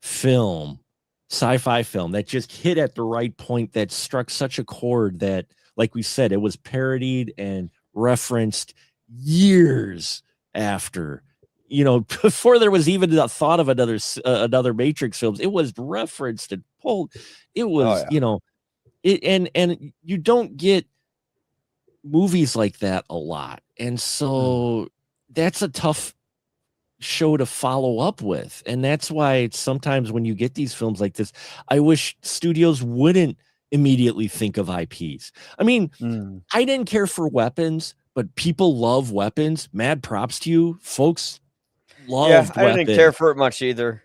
film, sci-fi film that just hit at the right point, that struck such a chord that, like we said, it was parodied and referenced years after, before there was even a thought of another Matrix films. It was referenced and pulled. It Oh was, yeah. it, and you don't get movies like that a lot, and Mm. so that's a tough show to follow up with. And that's why sometimes when you get these films like this, I wish studios wouldn't immediately think of IPs. I mean, Mm. I didn't care for Weapons, but people love Weapons. Mad props to you. Folks Yeah, loved I didn't care Weapons. for it much either.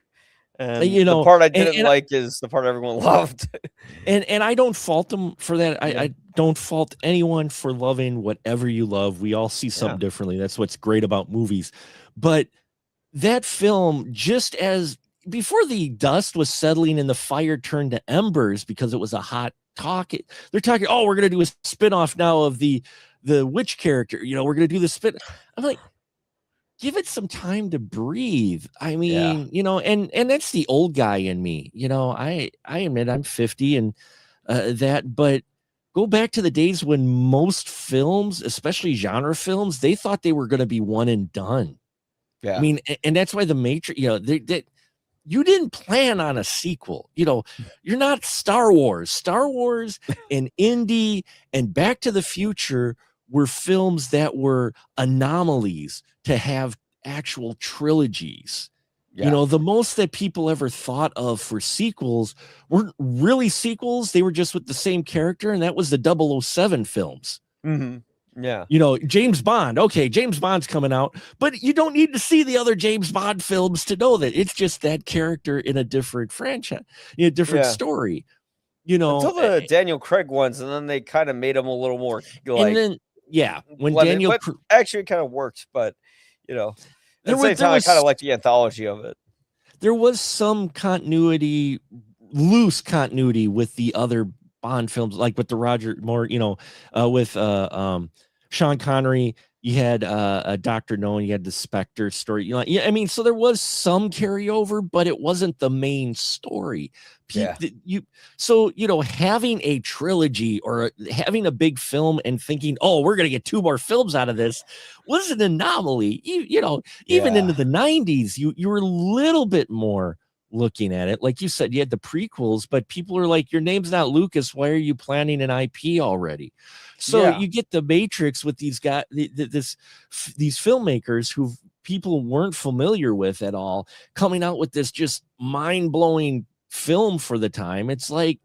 And You the know, part I and didn't like is the part everyone loved. and I don't fault them for that. Yeah. I don't fault anyone for loving whatever you love. We all see Yeah. something differently. That's what's great about movies. But that film, just as before the dust was settling and the fire turned to embers because it was a hot talk, they're talking, oh, we're going to do a spin-off now of the witch character. We're going to do the spin. I'm like, give it some time to breathe. I Yeah. mean, and that's the old guy in me. I admit I'm 50 and but go back to the days when most films, especially genre films, they thought they were going to be one and done. I Yeah. mean, and that's why the Matrix, you didn't plan on a sequel. You're not Star Wars. Star Wars and Indy and Back to the Future were films that were anomalies to have actual trilogies. Yeah. The most that people ever thought of for sequels weren't really sequels. They were just with the same character, and that was the 007 films. Hmm. Yeah. James Bond. Okay, James Bond's coming out, but you don't need to see the other James Bond films to know that it's just that character in a different franchise, different Yeah. story. Until the Daniel Craig ones, and then they kind of made him a little more And like then when blended, Daniel, but actually it kind of worked. But you know, at the there was same there time, I kind of was like the anthology of it. there was some continuity, loose continuity with the other Bond films, like with the Roger Moore, with Sean Connery. You had Dr. No, and you had the Spectre story. Yeah, I mean, so there was some carryover, but it wasn't the main story. Yeah. Having a trilogy or having a big film and thinking, oh, we're gonna get two more films out of this was an anomaly. Even into Yeah. the 90s, you were a little bit more looking at it. Like you said, you had the prequels, but people are like, your name's not Lucas. Why are you planning an IP already? So Yeah. you get the Matrix with these guys, these filmmakers who people weren't familiar with at all, coming out with this just mind blowing film for the time. It's like,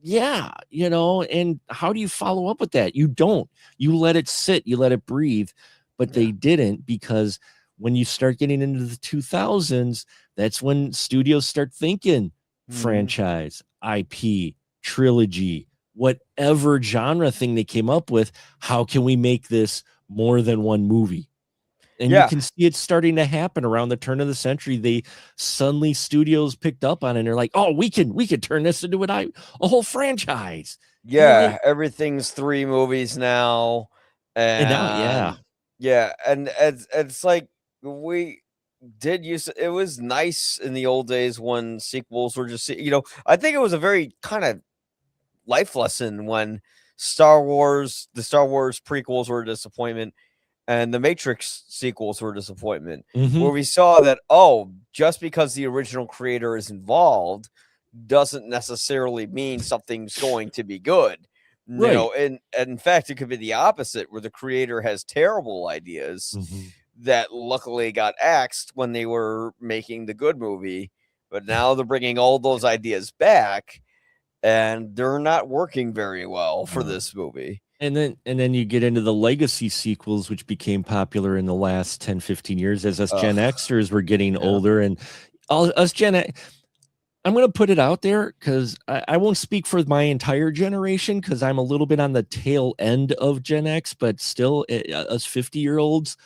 yeah, and how do you follow up with that? You don't. You let it sit, you let it breathe, but Yeah. they didn't, because when you start getting into the 2000s, that's when studios start thinking Mhm. franchise, IP, trilogy, whatever genre thing they came up with. How can we make this more than one movie? And you Yeah. can see it starting to happen around the turn of the century. They suddenly, studios picked up on it, and they're like, oh, we can turn this into a whole franchise. And then Yeah, everything's 3 movies now, and now, yeah. and yeah, and it's like we did use it was nice in the old days when sequels were just I think it was a very kinda life lesson when the Star Wars prequels were a disappointment and the Matrix sequels were a disappointment, Mhm. where we saw that, oh, just because the original creator is involved doesn't necessarily mean something's going to be good. Right. And in fact, it could be the opposite, where the creator has terrible ideas Mhm. that luckily got axed when they were making the good movie, but now they're bringing all those ideas back and they're not working very well for Uh, this movie. and then you get into the legacy sequels, which became popular in the last 10, 15 years as us Gen Ugh, Xers were getting yeah. older, and all us I'm gonna put it out there, because I won't speak for my entire generation, because I'm a little bit on the tail end of Gen X, but still, us 50-year-olds,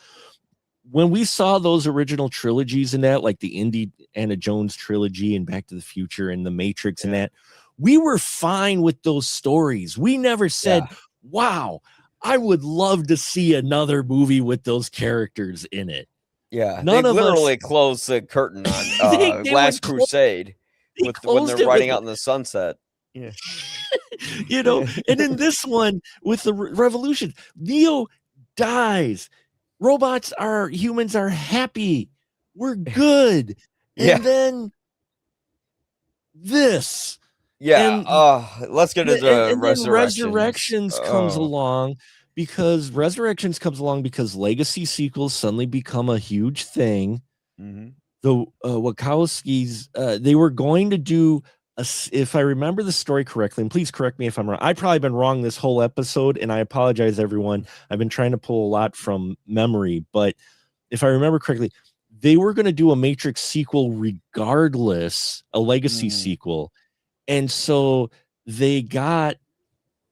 when we saw those original trilogies in that, like the Indiana Jones trilogy and Back to the Future and the Matrix and Yeah. that, we were fine with those stories. We never Yeah. said, wow, I would love to see another movie with those characters in it. Yeah. They None of us, literally closed the curtain on they Last would close, Crusade they when they're closed it with, riding out in the sunset. Yeah. and in this one with the revolution, Neo dies. Humans are happy. We're good. Yeah. And then this, Yeah. and Let's get into and then Resurrections. Resurrections comes along because legacy sequels suddenly become a huge thing. Mhm. The Wachowskis, they were going to do if I remember the story correctly, and please correct me if I'm wrong. I've probably been wrong this whole episode, and I apologize, everyone. I've been trying to pull a lot from memory, but if I remember correctly, they were going to do a Matrix sequel regardless, a legacy Mm. sequel. And so they got,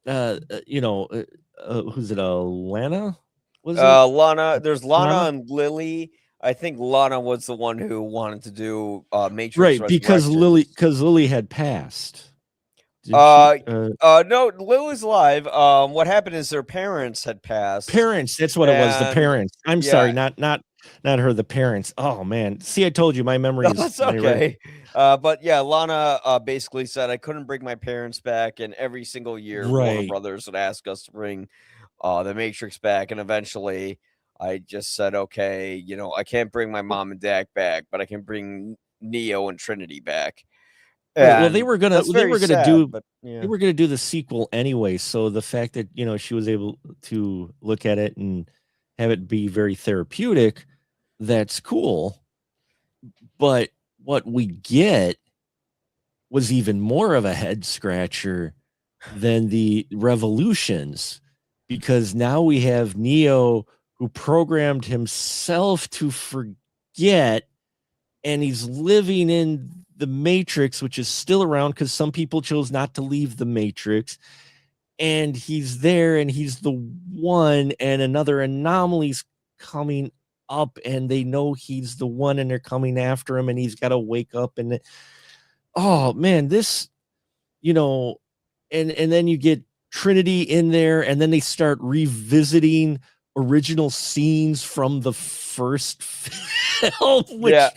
who's it? Lana? Was it? Lana, there's Lana? Lana and Lily. I think Lana was the one who wanted to do Matrix Right, Resurrections. because Lily had passed. Did she? Uh, no, Lily's alive. What happened is their parents had passed, Parents. That's what it was. The and parents. I'm yeah, sorry, not her. The parents. Oh man. See, I told you my no, memory is that's okay. But yeah, Lana basically said I couldn't bring my parents back, and every single year Warner right. Brothers would ask us to bring the Matrix back, and eventually I just said, okay, I can't bring my mom and dad back, but I can bring Neo and Trinity back, Right. Well, and that's they very were gonna sad, do but they yeah, were gonna do the sequel anyway. So the fact that she was able to look at it and have it be very therapeutic, that's cool. But what we get was even more of a head scratcher than the revolutions, because now we have Neo, who programmed himself to forget, and he's living in the Matrix, which is still around because some people chose not to leave the Matrix. And he's there, and he's the one, and another anomaly's coming up, and they know he's the one, and they're coming after him, and he's got to wake up. And oh man, this, you know, and then you get Trinity in there, and then they start revisiting original scenes from the first film, yeah. which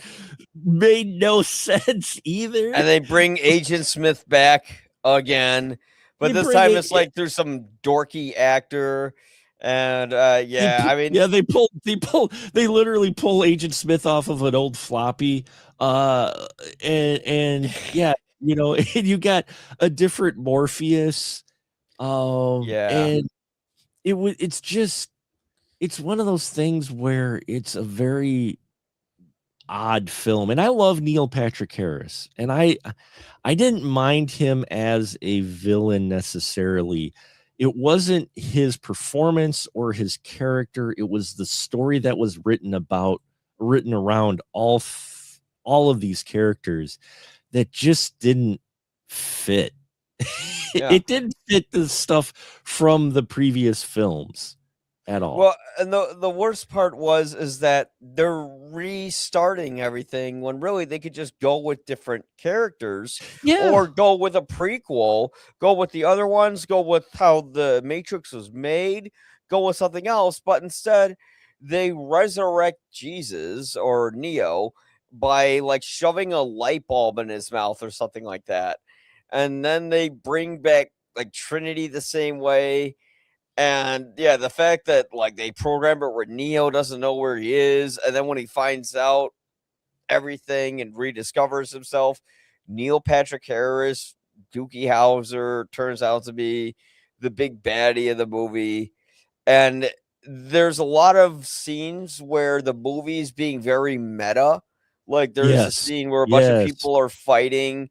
made no sense either. And they bring Agent Smith back again, They but this bring time it. it's like there's some dorky actor, and yeah, I mean, Yeah, they literally pull Agent Smith off of an old floppy. And yeah, and you got a different Morpheus. yeah, And it's just, it's one of those things where it's a very odd film. And I love Neil Patrick Harris, and I didn't mind him as a villain necessarily. It wasn't his performance or his character. It was the story that was written around all of these characters that just didn't fit. Yeah. It didn't fit the stuff from the previous films at all. Well, and the worst part is that they're restarting everything when really they could just go with different characters Yeah. or go with a prequel, go with the other ones, go with how the Matrix was made, go with something else, but instead they resurrect Jesus or Neo by like shoving a light bulb in his mouth or something like that. And then they bring back like Trinity the same way. And yeah, the fact that like they program it where Neo doesn't know where he is, and then when he finds out everything and rediscovers himself, Neil Patrick Harris, Dookie Howser turns out to be the big baddie of the movie. And there's a lot of scenes where the movie's being very meta. Like there's a Yes. scene where a bunch of Yes. people are fighting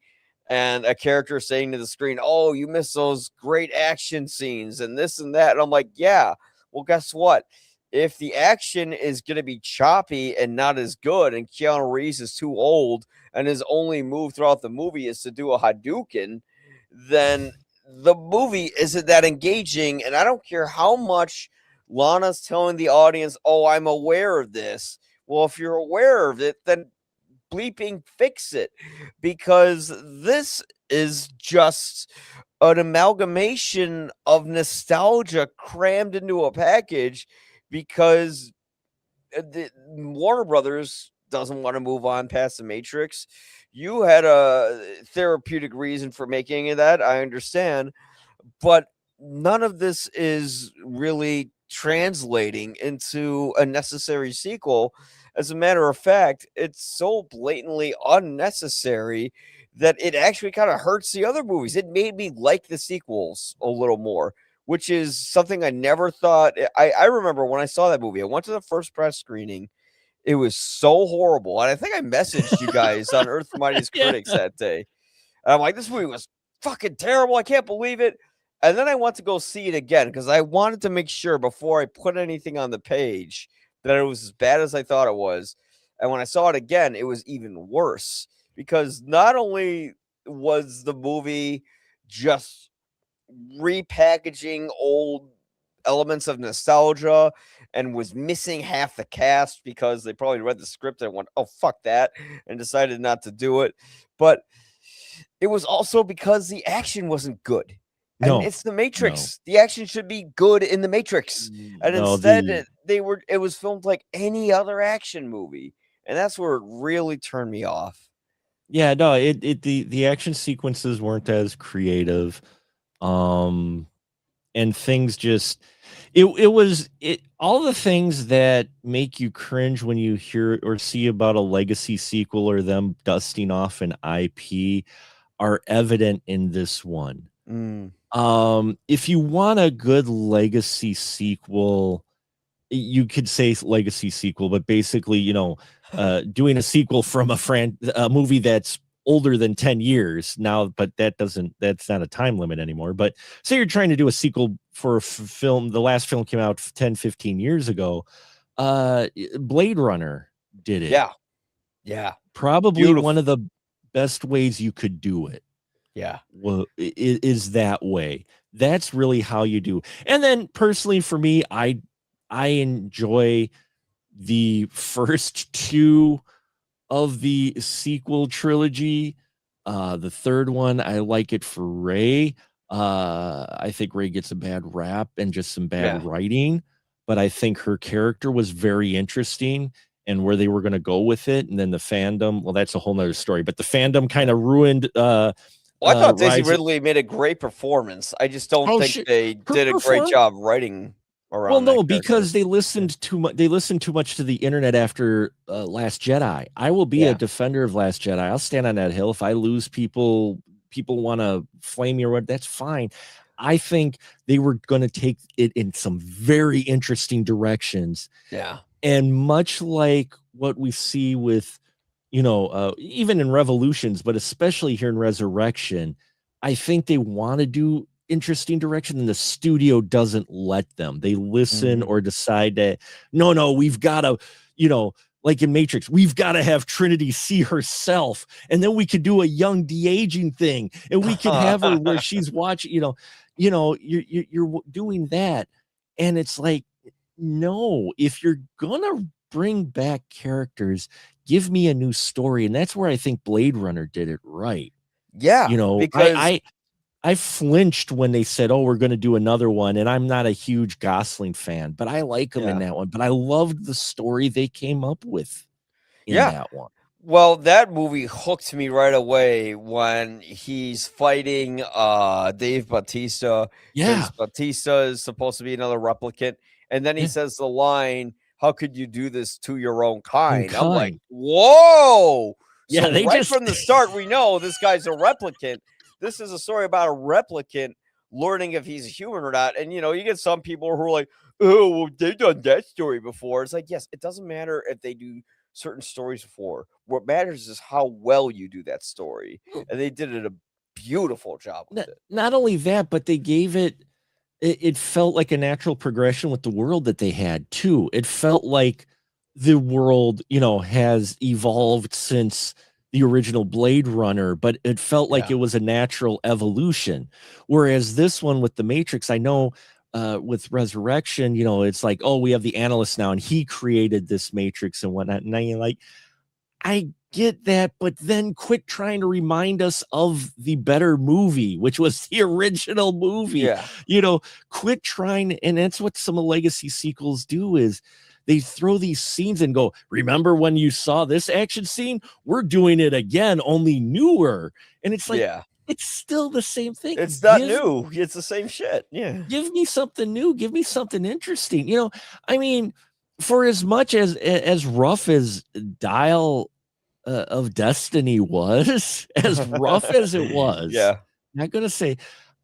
and a character saying to the screen, "Oh, you missed those great action scenes and this and that." And I'm like, "Yeah. Well, guess what? If the action is going to be choppy and not as good, and Keanu Reeves is too old, and his only move throughout the movie is to do a Hadouken, then the movie isn't that engaging." And I don't care how much Lana's telling the audience, "Oh, I'm aware of this." Well, if you're aware of it, then bleeping fix it, because this is just an amalgamation of nostalgia crammed into a package because the Warner Brothers doesn't want to move on past the Matrix. You had a therapeutic reason for making it that, I understand, but none of this is really translating into a necessary sequel. As a matter of fact, it's so blatantly unnecessary that it actually kind of hurts the other movies. It made me like the sequels a little more, which is something I never thought. I remember when I saw that movie, I went to the first press screening. It was so horrible. And I think I messaged you guys on Earth Mightiest Yeah. Critics that day. And I'm like, this movie was fucking terrible. I can't believe it. And then I went to go see it again because I wanted to make sure before I put anything on the page that it was as bad as I thought it was. And when I saw it again, it was even worse because not only was the movie just repackaging old elements of nostalgia and was missing half the cast because they probably read the script and went, "Oh, fuck that," and decided not to do it. But it was also because the action wasn't good. And No. it's the No. Matrix. The action should be good in the Matrix. And No, instead the it was filmed like any other action movie. And that's where it really turned me off. yeah, no, the action sequences weren't as creative. And things just it was all the things that make you cringe when you hear or see about a legacy sequel or them dusting off an IP are evident in this one. If you want a good legacy sequel, you could say legacy sequel, but basically, doing a sequel from a movie that's older than 10 years now, but that's not a time limit anymore. But say you're trying to do a sequel for a film, the last film came out 10, 15 years ago. Blade Runner did it. Yeah. Yeah. Probably Beautiful. one of the best ways you could do it. Yeah. Well, is that way. That's really how you do. And then personally for me, I enjoy the first two of the sequel trilogy. The third one, I like it for Ray. I think Ray gets a bad rap and just some bad writing, but I think her character was very interesting and where they were going to go with it. And then the fandom, well, that's a whole nother story, but the fandom kind of ruined. Well, I thought Daisy Ridley made a great performance. I just don't think they did a great job writing around. Well, no, because they listened too much. They listened too much to the internet after Last Jedi. I will be a defender of Last Jedi. I'll stand on that hill. If I lose people want to flame me or what, that's fine. I think they were going to take it in some very interesting directions. Yeah. And much like what we see with even in Revolutions, but especially here in Resurrection, I think they want to do interesting direction and the studio doesn't let them. They listen Mhm. or decide that no, we've got to, like in Matrix, we've got to have Trinity see herself, and then we could do a young de-aging thing, and we could have her where she's watching, you're doing that, and it's like, no, if you're gonna bring back characters, give me a new story, and that's where I think Blade Runner did it right. Yeah, You know, because I flinched when they said, "Oh, we're going to do another one," and I'm not a huge Gosling fan, but I like him in yeah. that one. But I loved the story they came up with in Yeah. that one. Well, that movie hooked me right away when he's fighting Dave Bautista, Yeah, because Bautista is supposed to be another replicant, and then he yeah, says the line, "How could you do this to your own own kind?" I'm like, kind. whoa. Yeah, So they right just from the start, we know this guy's a replicant. This is a story about a replicant learning if he's a human or not. And you get some people who are like, "Oh, well, they've done that story before." It's like, yes, it doesn't matter if they do certain stories before. What matters is how well you do that story. And they did a beautiful job with it. not only that, but they gave it felt like a natural progression with the world that they had too. It felt like the world, has evolved since the original Blade Runner, but it felt like Yeah. it was a natural evolution. Whereas this one with the Matrix, I know with Resurrection, it's like, oh, we have the analyst now, and he created this Matrix and whatnot. And you're like, I get that, but then quit trying to remind us of the better movie, which was the original movie. Yeah. Quit trying, and that's what some of legacy sequels do is they throw these scenes and go, remember when you saw this action scene? We're doing it again, only newer. And it's like, Yeah. it's still the same thing. It's not new. It's the same shit. Yeah. Give me something new. Give me something interesting. I mean, for as much as rough as Dial of Destiny was, as rough as it was, Yeah. not gonna say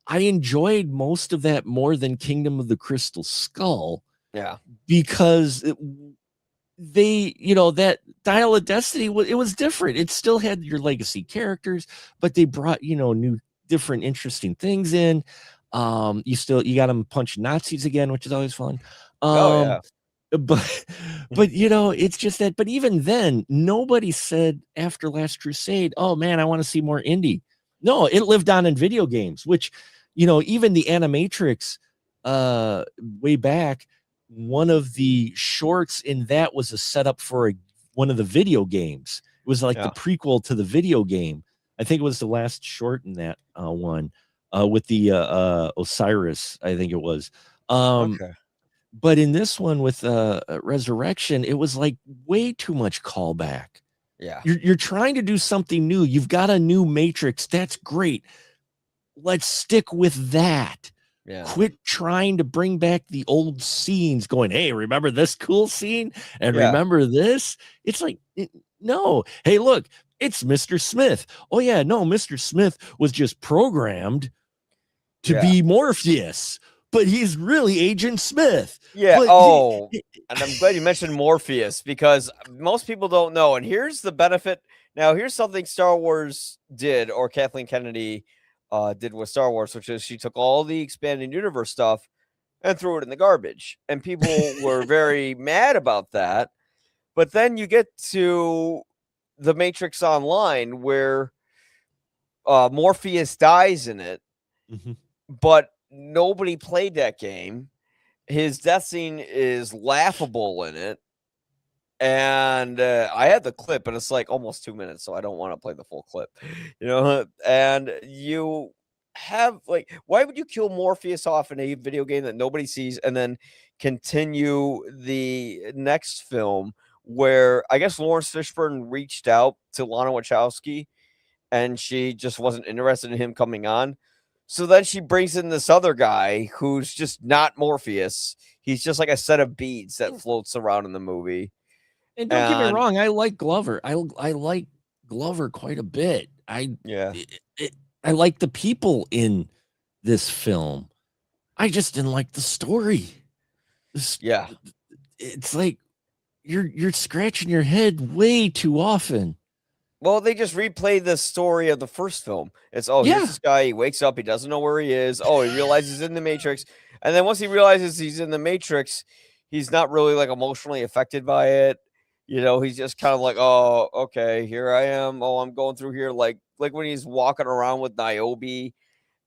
I enjoyed most of that more than Kingdom of the Crystal Skull Yeah. because that Dial of Destiny it was different. It still had your legacy characters, but they brought new, different, interesting things in. You got them punching Nazis again, which is always fun. Oh Um, yeah. but it's just that, but even then nobody said after Last Crusade, oh man, I want to see more indie. No, it lived on in video games, which even the Animatrix way back, one of the shorts in that was a setup for one of the video games. It was like the Yeah. prequel to the video game. I think it was the last short in that one with the Osiris, I think it was. um Okay. but in this one with Resurrection, it was like way too much callback. Yeah. You're trying to do something new. You've got a new Matrix. That's great. Let's stick with that. Yeah. Quit trying to bring back the old scenes, going, hey, remember this cool scene? And Yeah. remember this? It's like, no. Hey, look, it's Mr. Smith. Oh, yeah, no, Mr. Smith was just programmed to Yeah. be Morpheus, but he's really Agent Smith. Yeah. But Oh, and I'm glad you mentioned Morpheus, because most people don't know. And here's the benefit. Now, here's something Star Wars did, or Kathleen Kennedy did with Star Wars, which is she took all the expanded universe stuff and threw it in the garbage. And people were very mad about that. But then you get to the Matrix Online, where Morpheus dies in it, Mhm. but nobody played that game. His death scene is laughable in it. And I had the clip, and it's like almost 2 minutes, so I don't want to play the full clip, And you have, like, why would you kill Morpheus off in a video game that nobody sees, and then continue the next film where I guess Lawrence Fishburne reached out to Lana Wachowski, and she just wasn't interested in him coming on. So then she brings in this other guy who's just not Morpheus. He's just like a set of beads that floats around in the movie. And don't get me And wrong, I like Glover. I like Glover quite a bit. yeah, I like the people in this film. I just didn't like the story. This- yeah, It's like you're scratching your head way too often. Well, they just replay the story of the first film. It's, oh, here's Yeah, this guy. He wakes up. He doesn't know where he is. Oh, he realizes he's in the Matrix. And then once he realizes he's in the Matrix, he's not really like emotionally affected by it. He's just kind of like, oh, okay, here I am. Oh, I'm going through here. Like when he's walking around with Niobe yeah.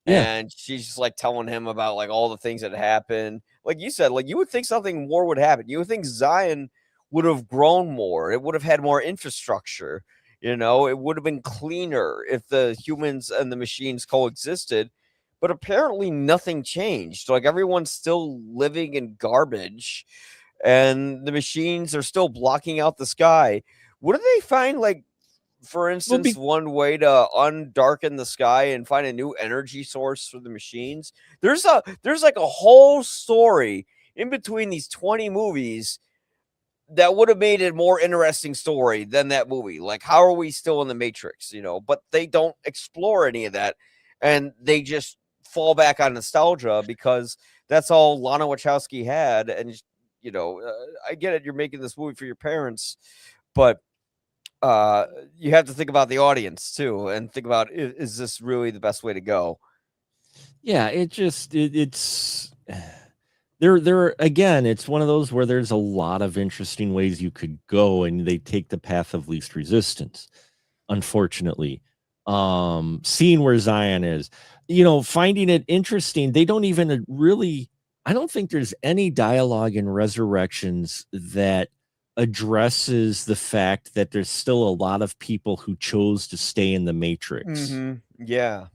and she's just like telling him about like all the things that happened. Like you said, like you would think something more would happen. You would think Zion would have grown more. It would have had more infrastructure. It would have been cleaner if the humans and the machines coexisted. But apparently nothing changed. Like everyone's still living in garbage and the machines are still blocking out the sky. What do they find like for Well, instance, one way to undarken the sky and find a new energy source for the machines. There's like a whole story in between these 20 movies that would have made it a more interesting story than that movie. Like, how are we still in the Matrix? But they don't explore any of that, and they just fall back on nostalgia because that's all Lana Wachowski had. And I get it, you're making this movie for your parents, but you have to think about the audience too, and think about is this really the best way to go? yeah, it's there again, it's one of those where there's a lot of interesting ways you could go and they take the path of least resistance, unfortunately. Seeing where Zion is, finding it interesting. They don't even really, I don't think there's any dialogue in Resurrections that addresses the fact that there's still a lot of people who chose to stay in the Matrix. Yeah.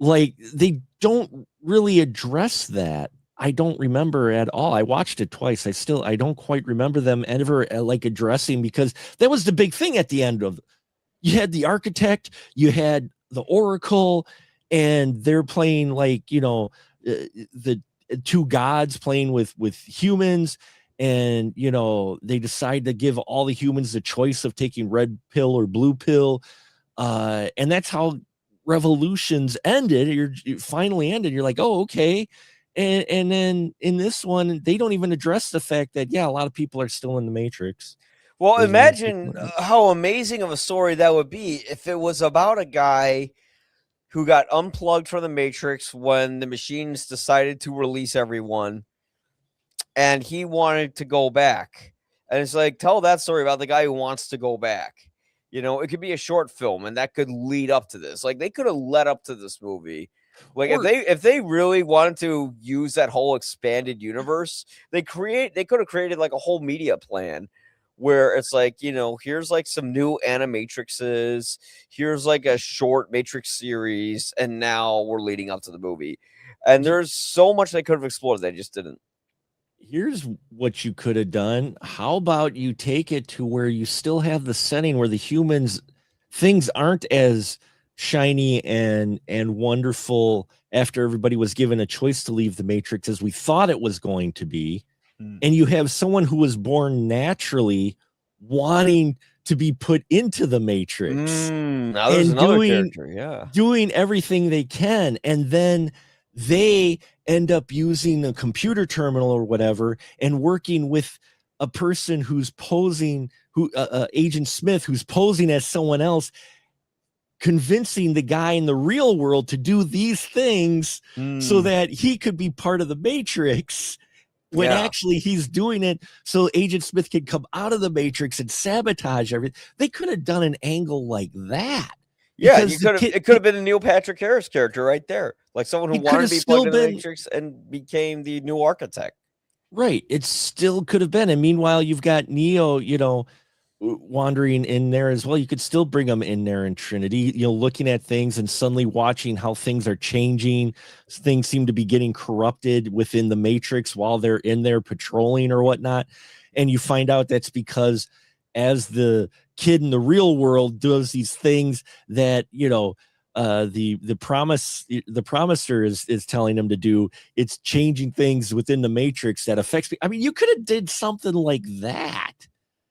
Like they don't really address that. I don't remember at all. I watched it twice. I don't quite remember them ever like addressing, because that was the big thing at the end of, you had the architect, you had the oracle, and they're playing like, the two gods playing with humans, and they decide to give all the humans the choice of taking red pill or blue pill, and that's how revolutions ended. You finally ended. You're like, oh, okay. And then in this one, they don't even address the fact that, yeah, a lot of people are still in the Matrix. Well, There's a lot of imagine people. how amazing of a story that would be if it was about a guy who got unplugged from the Matrix when the machines decided to release everyone, and he wanted to go back. And it's like, tell that story about the guy who wants to go back. It could be a short film, and that could lead up to this. Like they could have led up to this movie. Like if Or they really wanted to use that whole expanded universe, they could have created like a whole media plan where it's like, here's like some new animatrixes, here's like a short Matrix series, and now we're leading up to the movie. And there's so much they could have explored they just didn't. here's what you could have done. How about you take it to where you still have the setting where the humans, things aren't as shiny and wonderful after everybody was given a choice to leave the Matrix as we thought it was going to be. And you have someone who was born naturally wanting to be put into the Matrix Now there's and another doing character, yeah. doing everything they can, and then they end up using a computer terminal or whatever and working with a person who's posing, who Agent Smith, who's posing as someone else, convincing the guy in the real world to do these things so that he could be part of the Matrix, when Yeah. actually he's doing it so Agent Smith can come out of the Matrix and sabotage everything. They could have done an angle like that, Yeah, because the kid, it could have been a Neil Patrick Harris character right there. Like someone who it could wanted have to be plugged still into the been Matrix and became the new architect. right. It still could have been. And meanwhile, you've got Neo, wandering in there as well. You could still bring them in there in Trinity, looking at things and suddenly watching how things are changing. Things seem to be getting corrupted within the Matrix while they're in there patrolling or whatnot. And you find out that's because as the kid in the real world does these things that, the promiser is telling him to do, it's changing things within the Matrix that affects me. I mean, you could have did something like that.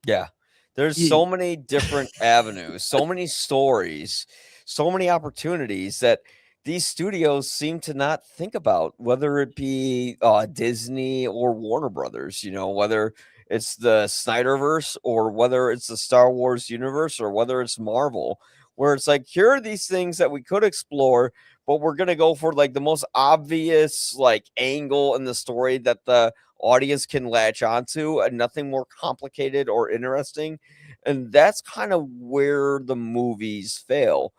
Yeah. There's so many different avenues, so many stories, so many opportunities that these studios seem to not think about, whether it be Disney or Warner Brothers, whether it's the Snyderverse or whether it's the Star Wars universe or whether it's Marvel, where it's like, here are these things that we could explore, but we're gonna go for like the most obvious like angle in the story that the audience can latch onto, and nothing more complicated or interesting. And that's kind of where the movies fail.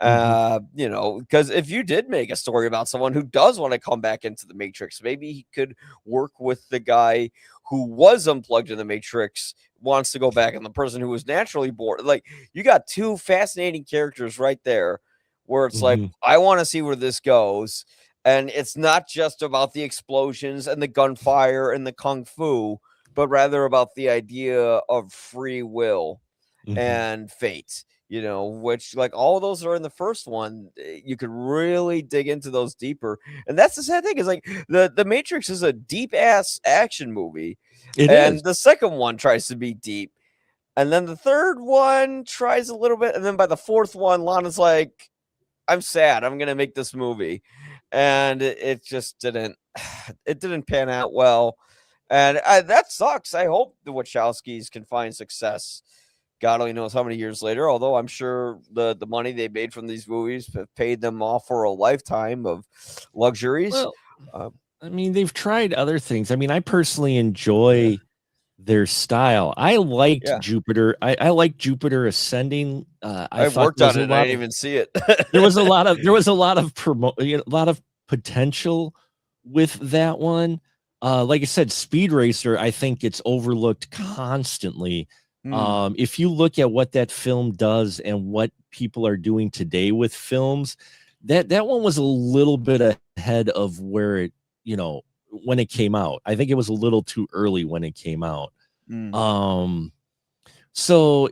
Mhm. Because if you did make a story about someone who does want to come back into the Matrix, maybe he could work with the guy who was unplugged in the Matrix, wants to go back, and the person who was naturally born. Like, you got two fascinating characters right there where it's like, Mhm. I want to see where this goes. And it's not just about the explosions and the gunfire and the kung fu, but rather about the idea of free will Mhm. and fate, which like all those are in the first one. You could really dig into those deeper. And that's the sad thing is like the Matrix is a deep ass action movie. It is. And the second one tries to be deep. And then the third one tries a little bit. And then by the fourth one, Lana's like, I'm sad. I'm gonna make this movie. And it just didn't it didn't pan out well. And that sucks. I hope the Wachowskis can find success. God only knows how many years later. Although I'm sure the money they made from these movies have paid them off for a lifetime of luxuries. Well, Uh, I mean, they've tried other things. I mean, I personally yeah, enjoy their style. I liked yeah. Jupiter. I like Jupiter Ascending. I I've thought worked on it and I didn't even see it. there was a lot of a lot of potential with that one. Like I said, Speed Racer, I think it's overlooked constantly. Hmm. If you look at what that film does and what people are doing today with films, that one was a little bit ahead of where it, when it came out. I think it was a little too early when it came out. Hmm. Um, so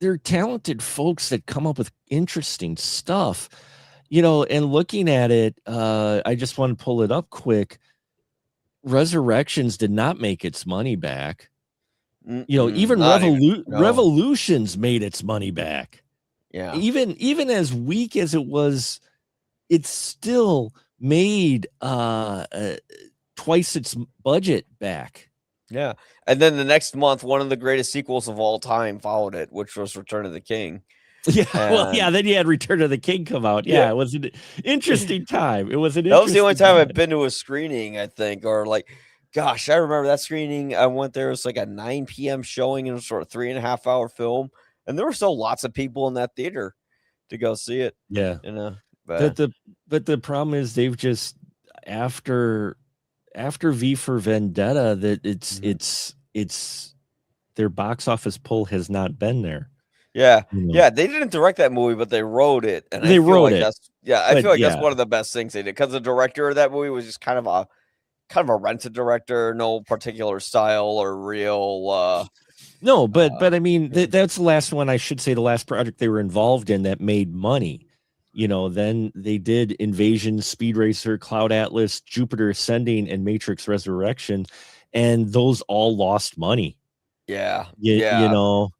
they're talented folks that come up with interesting stuff, and looking at it, I just want to pull it up quick. Resurrections did not make its money back. Even Not even. No. Revolutions made its money back. Yeah. Even as weak as it was, it still made twice its budget back. Yeah. And then the next month, one of the greatest sequels of all time followed it, which was Return of the King. Yeah, well, yeah. And Then you had Return of the King come out. yeah, Yeah, it was an interesting time. It was an that was the only interesting time I've time. been to a screening, I think, or like, gosh, I remember that screening. I went there, it was like a 9 p.m. showing, and it was sort of 3.5 hour film. And there were still lots of people in that theater to go see it, Yeah. you know. But But the problem is they've just after V for Vendetta that mhm. it's their box office pull has not been there. Yeah, You know, yeah, they didn't direct that movie, but they wrote it, and they wrote it, I but feel like that's yeah, one of the best things they did because the director of that movie was just kind of a rented director, no particular style or real. no, but I mean Yeah. that's the last one. I should say the last project they were involved in that made money. Then they did Invasion, Speed Racer, Cloud Atlas, Jupiter Ascending, and Matrix Resurrection, and those all lost money. Yeah, You yeah, know,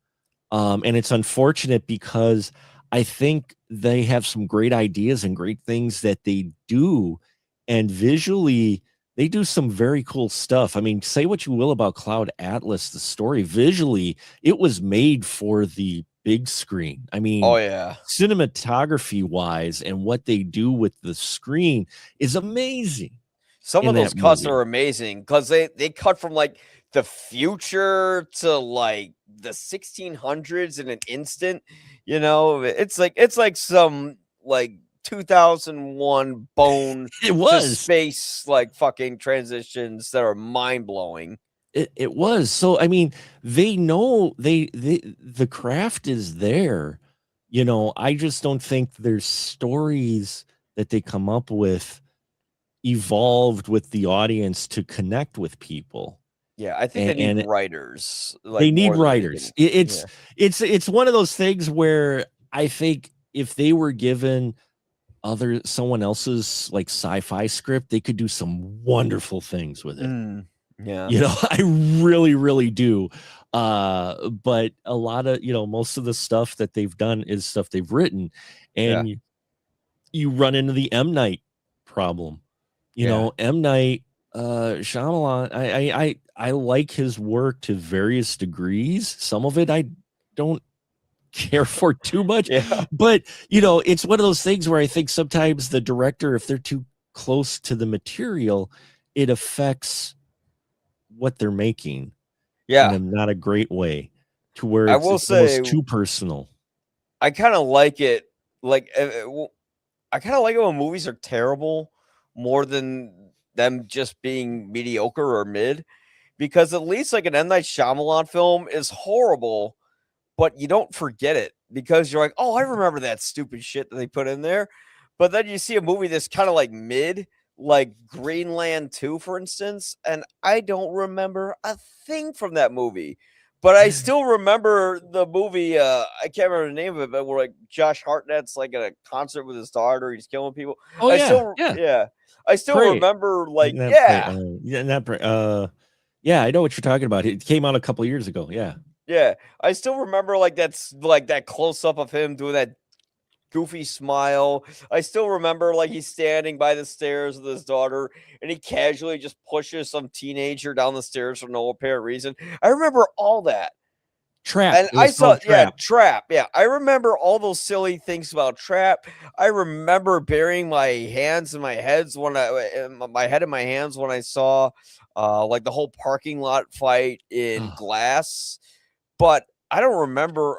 and it's unfortunate because I think they have some great ideas and great things that they do, and visually they do some very cool stuff. I mean, say what you will about Cloud Atlas, the story visually, it was made for the big screen. I oh mean, yeah. cinematography wise and what they do with the screen is amazing Some in of those that cuts movie. are amazing because they cut from like the future to like the 1600s in an instant. It's like some like 2001 bone It to was. space like fucking transitions that are mind blowing. It was. So, I mean, they know the craft is there. I just don't think their stories that they come up with evolved with the audience to connect with people. Yeah, I think they need And writers like they need more than writers. anything. Yeah. It's one of those things where I think if they were given other someone else's like sci-fi script, they could do some wonderful things with it. Mm, yeah. I really, really do. But a lot of, most of the stuff that they've done is stuff they've written. Yeah. And you run into the M. Night problem. Yeah. M. Night, Shyamalan, I like his work to various degrees. Some of it I don't care for too much, Yeah. but it's one of those things where I think sometimes the director, if they're too close to the material, it affects what they're making in Yeah. a not a great way, to where I it's will it's say almost too personal. I kind of like it. Like, I kind of like it when movies are terrible more than them just being mediocre or mid, because at least like an M Night Shyamalan film is horrible, but you don't forget it because you're like, oh, I remember that stupid shit that they put in there. But then you see a movie that's kind of like mid, like Greenland 2, for instance, and I don't remember a thing from that movie. But I still remember the movie. I can't remember the name of it, but where like Josh Hartnett's like at a concert with his daughter, he's killing people. Oh I yeah, still, yeah. yeah, I still Prey. remember. Like, Not Prey. yeah, Yeah, not Prey. Yeah, I know what you're talking about. It came out a couple years ago. Yeah. yeah, I still remember like that's like that close up of him doing that goofy smile. I still remember like he's standing by the stairs with his daughter and he casually just pushes some teenager down the stairs for no apparent reason. I remember all that. Trap. And It I was saw, called yeah, Trap. Trap. Yeah, I remember all those silly things about Trap. I remember burying my hands in my heads when my head in my hands when I saw like the whole parking lot fight in Oh, Glass. But I don't remember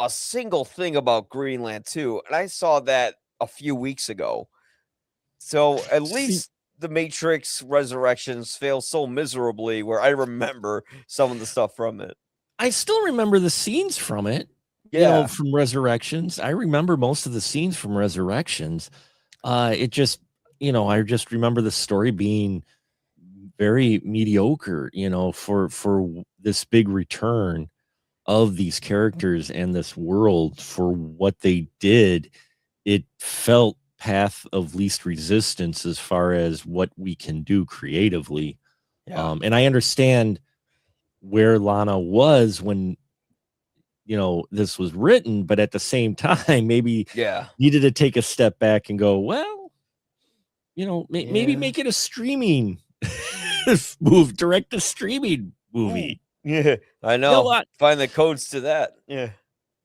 a single thing about Greenland 2, and I saw that a few weeks ago. So at see, least the Matrix Resurrections fail so miserably where I remember some of the stuff from it. I still remember the scenes from it, Yeah. from Resurrections. I remember most of the scenes from Resurrections. It just, I just remember the story being very mediocre, for this big return of these characters and this world for what they did. It felt path of least resistance as far as what we can do creatively. Yeah. And I understand where Lana was when this was written, but at the same time, maybe Yeah. needed to take a step back and go, well, maybe Yeah. make it a streaming direct to streaming Ooh. movie. Yeah. I know. What? Find the codes to that. Yeah.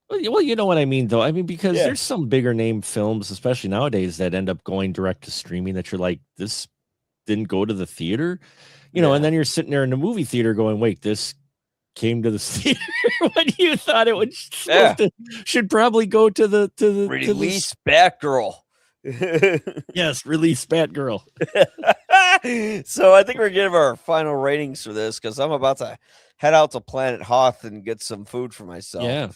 Well, you know what I mean, though. I mean, because Yeah. there's some bigger name films, especially nowadays, that end up going direct to streaming that you're like, this didn't go to the theater, and Yeah. then you're sitting there in the movie theater going, wait, this came to the theater when you thought it was Yeah. supposed to should probably go to the Release Batgirl. yes, release Batgirl. So I think we're giving our final ratings for this because I'm about to head out to Planet Hoth and get some food for myself. Yeah.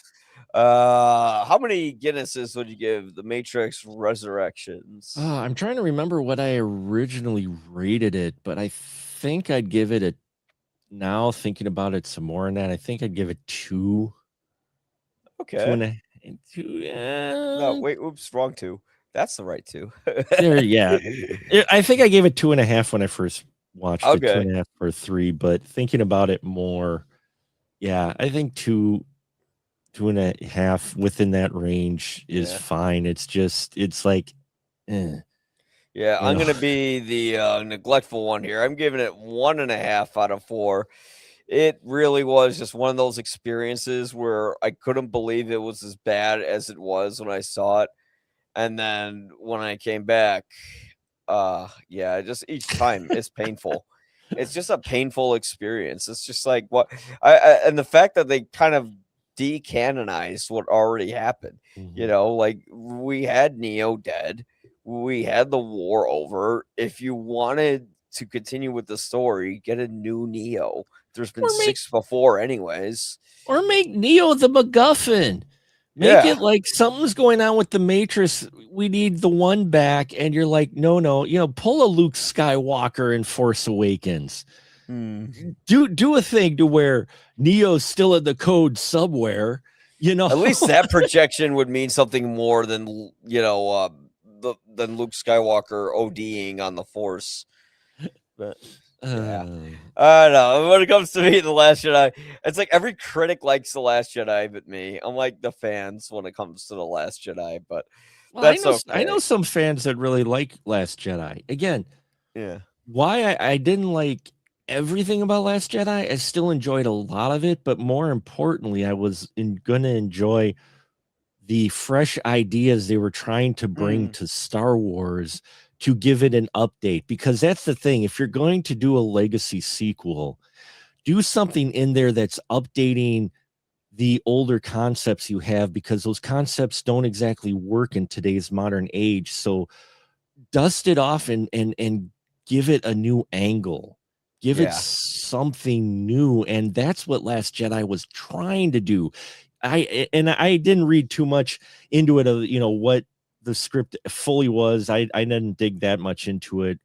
How many Guinnesses would you give The Matrix Resurrections? I'm trying to remember what I originally rated it, but I think I'd give it a now thinking about it some more, and that I think I'd give it two Okay. two. No, wait, oops, wrong two. That's the right two. There, yeah. I think I gave it 2.5 when I first watched it, Okay. 2.5 or 3, but thinking about it more, yeah, I think 2.5 within that range is Yeah. fine. It's like, Yeah, you I'm know. gonna be the neglectful one here. I'm giving it 1.5 out of 4. It really was just one of those experiences where I couldn't believe it was as bad as it was when I saw it. And then when I came back, yeah, just each time it's painful. It's just a painful experience. It's just like what and the fact that they kind of decanonized what already happened. Mhm. Like we had Neo dead, we had the war over. If you wanted to continue with the story, get a new Neo. There's been Or make 6 before, anyways. Neo the MacGuffin. Make Yeah. it like something's going on with the Matrix. We need the one back, and you're like, no, pull a Luke Skywalker in Force Awakens. Hmm. Do a thing to where Neo's still in the code somewhere. At least that projection would mean something more than than Luke Skywalker ODing on the Force. But yeah, I don't know. When it comes to me, The Last Jedi, it's like every critic likes The Last Jedi, but me. I'm like the fans when it comes to The Last Jedi, but well, that's I know okay. some fans that really like Last Jedi. Again, Yeah, why I didn't like everything about Last Jedi. I still enjoyed a lot of it, but more importantly, I was gonna enjoy the fresh ideas they were trying to bring Mm, to Star Wars to give it an update. Because that's the thing, if you're going to do a legacy sequel, do something in there that's updating the older concepts you have, because those concepts don't exactly work in today's modern age. So dust it off and give it a new angle, give it yeah, something new. And that's what Last Jedi was trying to do. I didn't read too much into it of, what the script fully was. I didn't dig that much into it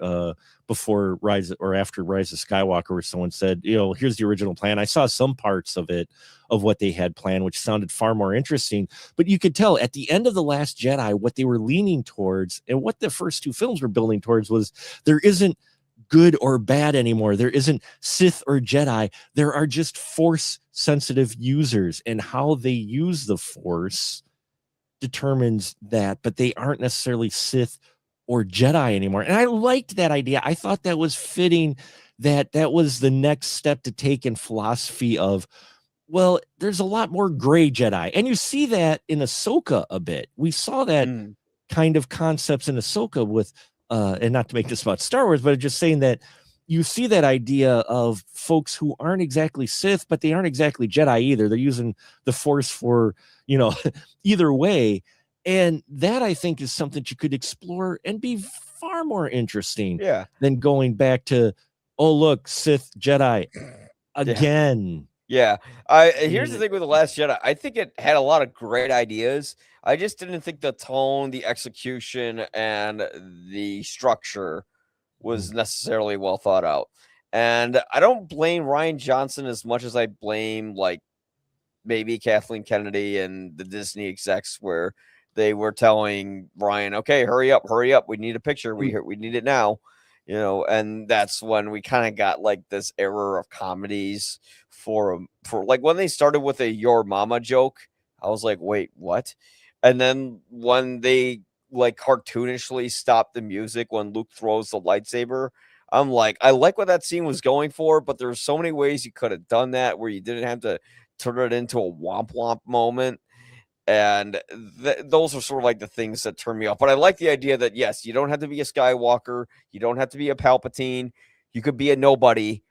before Rise or after Rise of Skywalker, where someone said, here's the original plan. I saw some parts of it, of what they had planned, which sounded far more interesting. But you could tell at the end of The Last Jedi, what they were leaning towards and what the first two films were building towards was, there isn't good or bad anymore. There isn't Sith or Jedi. There are just Force sensitive users, and how they use the Force determines that, but they aren't necessarily Sith or Jedi anymore. And I liked that idea. I thought that was fitting, that was the next step to take in philosophy of, well, there's a lot more gray Jedi. And you see that in Ahsoka a bit. We saw that mm, kind of concepts in Ahsoka with, and not to make this about Star Wars, but just saying that you see that idea of folks who aren't exactly Sith, but they aren't exactly Jedi either. They're using the Force for, you know, either way. And that, I think, is something you could explore and be far more interesting yeah, than going back to, oh, look, Sith, Jedi yeah. again. Yeah. I You Here's the know, thing with The Last Jedi. I think it had a lot of great ideas. I just didn't think the tone, the execution, and the structure mm, was necessarily well thought out. And I don't blame Ryan Johnson as much as I blame like maybe Kathleen Kennedy and the Disney execs, where they were telling Ryan, "Okay, hurry up. We need a picture. mm, We need it now." And that's when we kind of got like this era of comedies for like when they started with a "Your Mama" joke. I was like, "Wait, what?" And then when they like cartoonishly stopped the music when Luke throws the lightsaber, I'm like, I like what that scene was going for, but there's so many ways you could have done that where you didn't have to turn it into a womp womp moment. And those are sort of like the things that turn me off. But I like the idea that, yes, you don't have to be a Skywalker, you don't have to be a Palpatine, you could be a nobody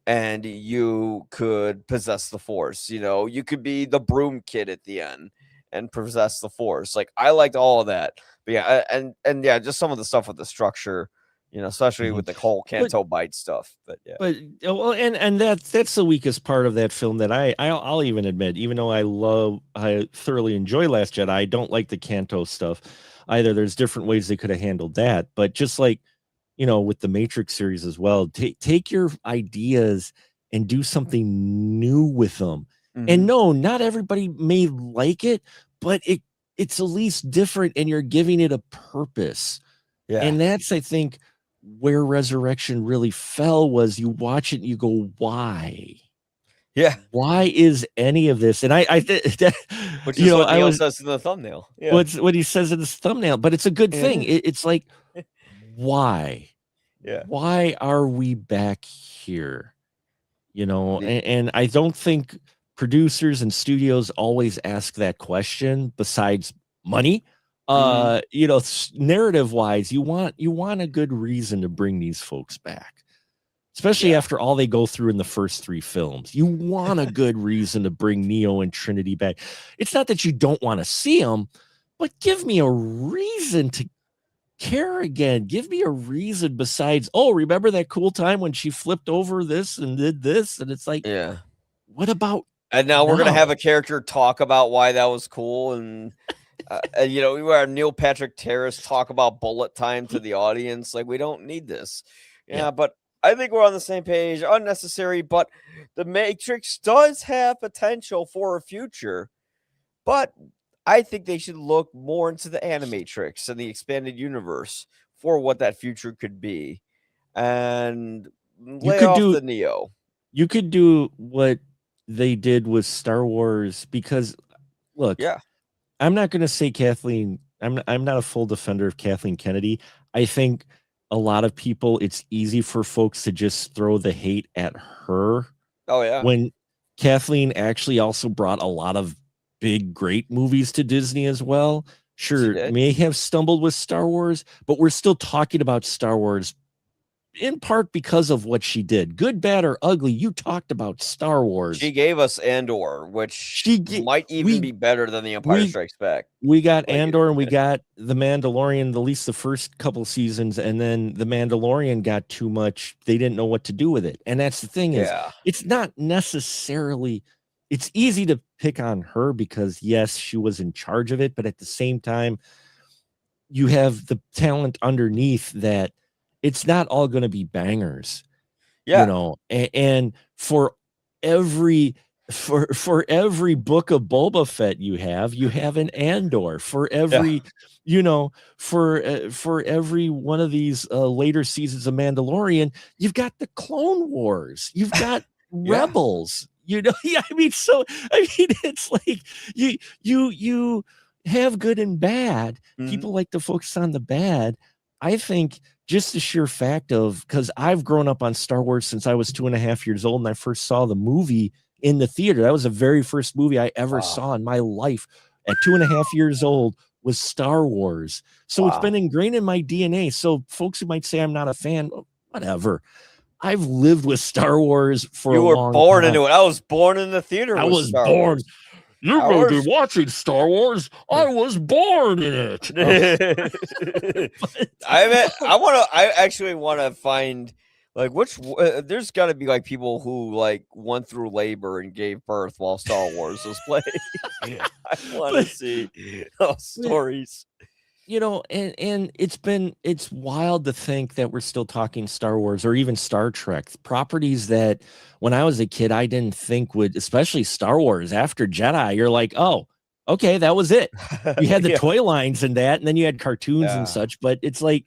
and you could possess the Force. You could be the broom kid at the end and possess the Force. Like, I liked all of that. But yeah, and yeah, just some of the stuff with the structure, especially mhm. with the whole But Canto Bite stuff. But yeah. But well, and that's the weakest part of that film that I'll even admit, even though I thoroughly enjoy Last Jedi, I don't like the Canto stuff either. There's different ways they could have handled that, but just like, with the Matrix series as well, take your ideas and do something new with them. And Hmm. no, not everybody may like it, but it's at least different, and you're giving it a purpose. Yeah. And that's, I think, where Resurrection really fell, was you watch it and you go, why? Yeah. Why is any of this? And Which is what I Neo was, says in the thumbnail. Yeah. what's what he says in his thumbnail, but it's a good thing. Yeah. It's like, why? Yeah. Why are we back here? The And I don't think producers and studios always ask that question, besides money. Mhm. Narrative wise, you want a good reason to bring these folks back, especially Yeah. after all they go through in the first three films. You want a good reason to bring Neo and Trinity back. It's not that you don't want to see them, but give me a reason to care again. Give me a reason besides, oh, remember that cool time when she flipped over this and did this? And it's like, Yeah. what about And now we're gonna have a now? character talk about why that was cool, we have Neil Patrick Harris talk about bullet time to the audience. Like, we don't need this. Yeah. Yeah, but I think we're on the same page. Unnecessary, but the Matrix does have potential for a future. But I think they should look more into the Animatrix and the expanded universe for what that future could be, and You lay could off do the Neo. you could do what they did with Star Wars, because look, Yeah. I'm not going to say Kathleen. I'm not a full defender of Kathleen Kennedy. I think a lot of people, it's easy for folks to just throw the hate at her Oh yeah, when Kathleen actually also brought a lot of big, great movies to Disney as well. she Sure, did. may have stumbled with Star Wars, but we're still talking about Star Wars in part because of what she did. Good, bad, or ugly, you talked about Star Wars. She gave us Andor, which She might even we be better than The Empire we Strikes Back. we got Like, Andor and we got The Mandalorian, at least the first couple seasons, and then The Mandalorian got too much. They didn't know what to do with it. And that's the thing is, yeah, it's not necessarily, it's easy to pick on her because yes, she was in charge of it, but at the same time, you have the talent underneath that it's not all going to be bangers, yeah, and for every every book of Boba Fett you have an Andor. For yeah, every for every one of these later seasons of Mandalorian, you've got the Clone Wars, you've got yeah. Rebels. Yeah, I mean, so I mean, it's like you have good and bad. Mhm. People like to focus on the bad. I think just the sheer fact of, because I've grown up on Star Wars since I was 2.5 years old and I first saw the movie in the theater. That was the very first movie I ever Wow, saw in my life at 2.5 years old was Star Wars. So it's been wow. ingrained in my DNA. So folks who might say I'm not a fan, whatever. I've lived with Star Wars for a You were long born time. into it. I was born in the theater I with was Star born. Wars. You I may be was. watching Star Wars. I was born in it. I mean, I actually want to find like there's got to be like people who like went through labor and gave birth while Star Wars was playing. I want to but, see those but stories. and it's wild to think that we're still talking Star Wars or even Star Trek, properties that when I was a kid I didn't think would, especially Star Wars after Jedi, you're like, oh, okay, that was it. You had the Yeah, toy lines and that, and then you had cartoons and yeah, such, but it's like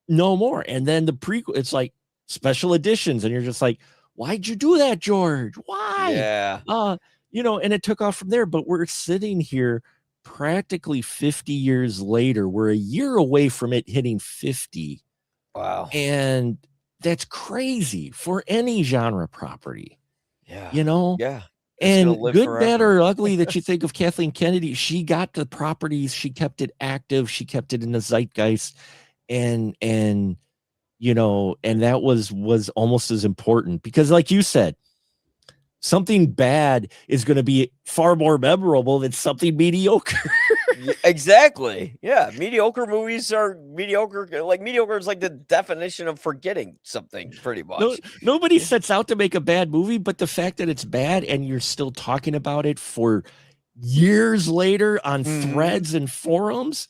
no more. And then the prequel, it's like special editions, and you're just like, why'd you do that, George? Why? yeah. And it took off from there. But we're sitting here practically 50 years later. We're a year away from it hitting 50. Wow. And that's crazy for any genre property, Yeah, you know? yeah. It's gonna And live good, bad, forever. or ugly that you think of Kathleen Kennedy, she got the properties, she kept it active, she kept it in the zeitgeist, and and that was almost as important because, like you said, something bad is going to be far more memorable than something mediocre. Exactly. Yeah, mediocre movies are mediocre. Like mediocre is like the definition of forgetting something, pretty No, much. nobody sets out to make a bad movie, but the fact that it's bad and you're still talking about it for years later on Mhm. threads and forums,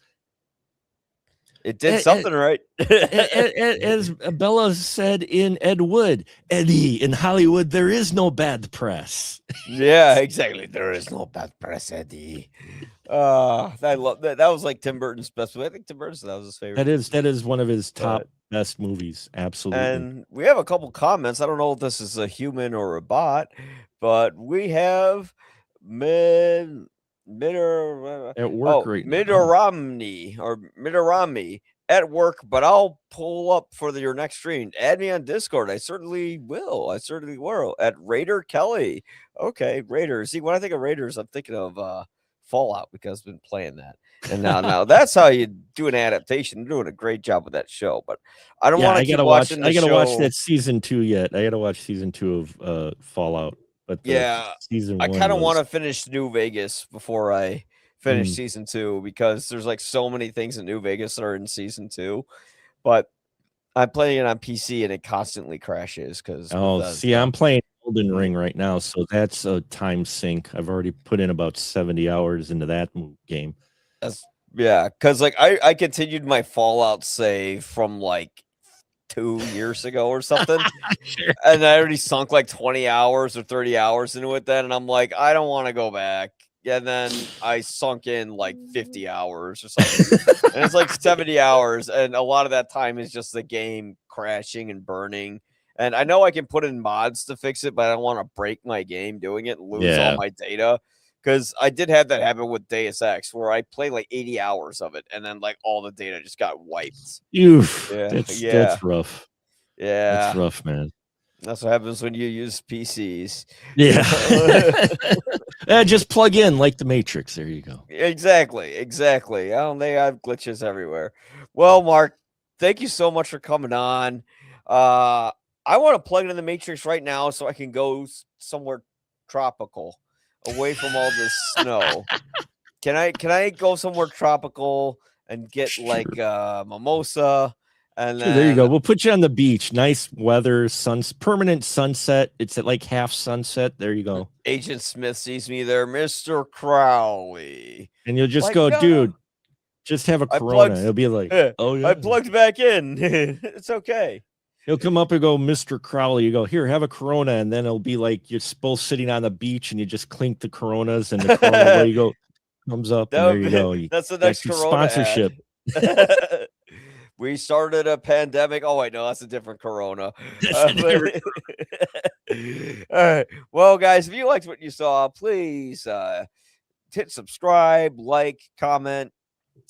It did something right. as Bella said in Ed Wood, Eddie, in Hollywood, there is no bad press. Yeah, exactly. There is no bad press, Eddie. I love that. That was like Tim Burton's best movie. I think Tim Burton's that was his favorite. That is one of his top But best movies. Absolutely. and we have a couple comments. I don't know if this is a human or a bot, but we have mid At work right now. Midoramni or Midoramni at work, but I'll pull up for your next stream. Add me on Discord. I certainly will. I certainly will. At Raider Kelly. Okay, Raiders. See, when I think of Raiders, I'm thinking of Fallout because I've been playing that. And now that's how you do an adaptation. You're doing a great job with that show, but I don't Yeah, want to I keep gotta watch. watching the I gotta watch show. that season 2 yet. I gotta watch season 2 of Fallout. But the Yeah, season I 1 kind of want was. to finish New Vegas before I finish Mm, season 2 because there's like so many things in New Vegas that are in season 2, but I'm playing it on PC and it constantly crashes because oh, see, Bethesda. I'm playing Elden Ring Mm, right now, so that's a time sink. I've already put in about 70 hours into that game. that's yeah, because like I continued my Fallout save from like 2 years ago or something, Sure. and I already sunk like 20 hours or 30 hours into it then, and I'm like, I don't want to go back. And then I sunk in like 50 hours or something. And it's like 70 hours, and a lot of that time is just the game crashing and burning. And I know I can put in mods to fix it, but I don't want to break my game doing it and lose all Yeah. my data because I did have that happen with Deus Ex where I played like 80 hours of it, and then like all the data just got wiped. Oof, Yeah, that's rough. That's yeah. rough, man. That's what happens when you use PCs. Yeah. Just plug in like the Matrix. There you go. Exactly. They have glitches everywhere. Well, Mark, thank you so much for coming on. I want to plug into the Matrix right now so I can go somewhere tropical, away from all this snow. Can I go somewhere tropical and get like mimosa, and Sure, there you then go. We'll put you on the beach. Nice weather, permanent sunset. It's at like half sunset. There you go. Agent Smith sees me there, Mr. Crowley. And you'll just Like, go, dude, just have a I Corona. plugged. It'll be like, oh yeah. I plugged back in. It's okay. He'll come up and go, Mr. Crowley. You go, here, have a Corona, and then it'll be like you're both sitting on the beach, and you just clink the Coronas, and the Corona logo comes up, and there you go. That's the Got next your Corona sponsorship. ad. We started a pandemic. Oh wait, no, that's a different Corona. All right. Well, guys, if you liked what you saw, please hit subscribe, like, comment.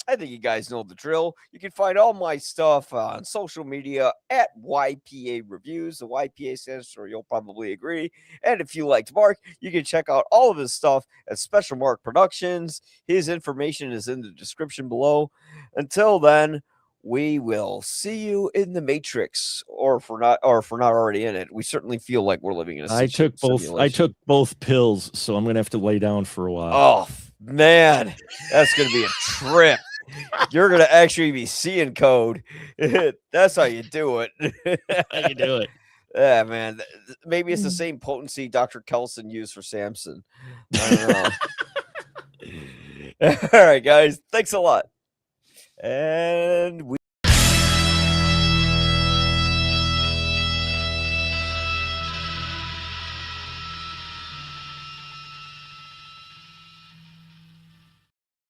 I think you guys know the drill. You can find all my stuff on social media at YPA Reviews. The YPA stands for You'll Probably Agree. And if you liked Mark, you can check out all of his stuff at Special Mark Productions. His information is in the description below. Until then, we will see you in the Matrix, or if we're not already in it. We certainly feel like we're living in a simulation. I took both pills, so I'm gonna have to lay down for a while. Oh man, that's gonna be a trip. You're gonna actually be seeing code. That's how you do it. How you do it? Yeah, man. Maybe it's the same potency Dr. Kelson used for Samson. I don't know. All right, guys. Thanks a lot. And we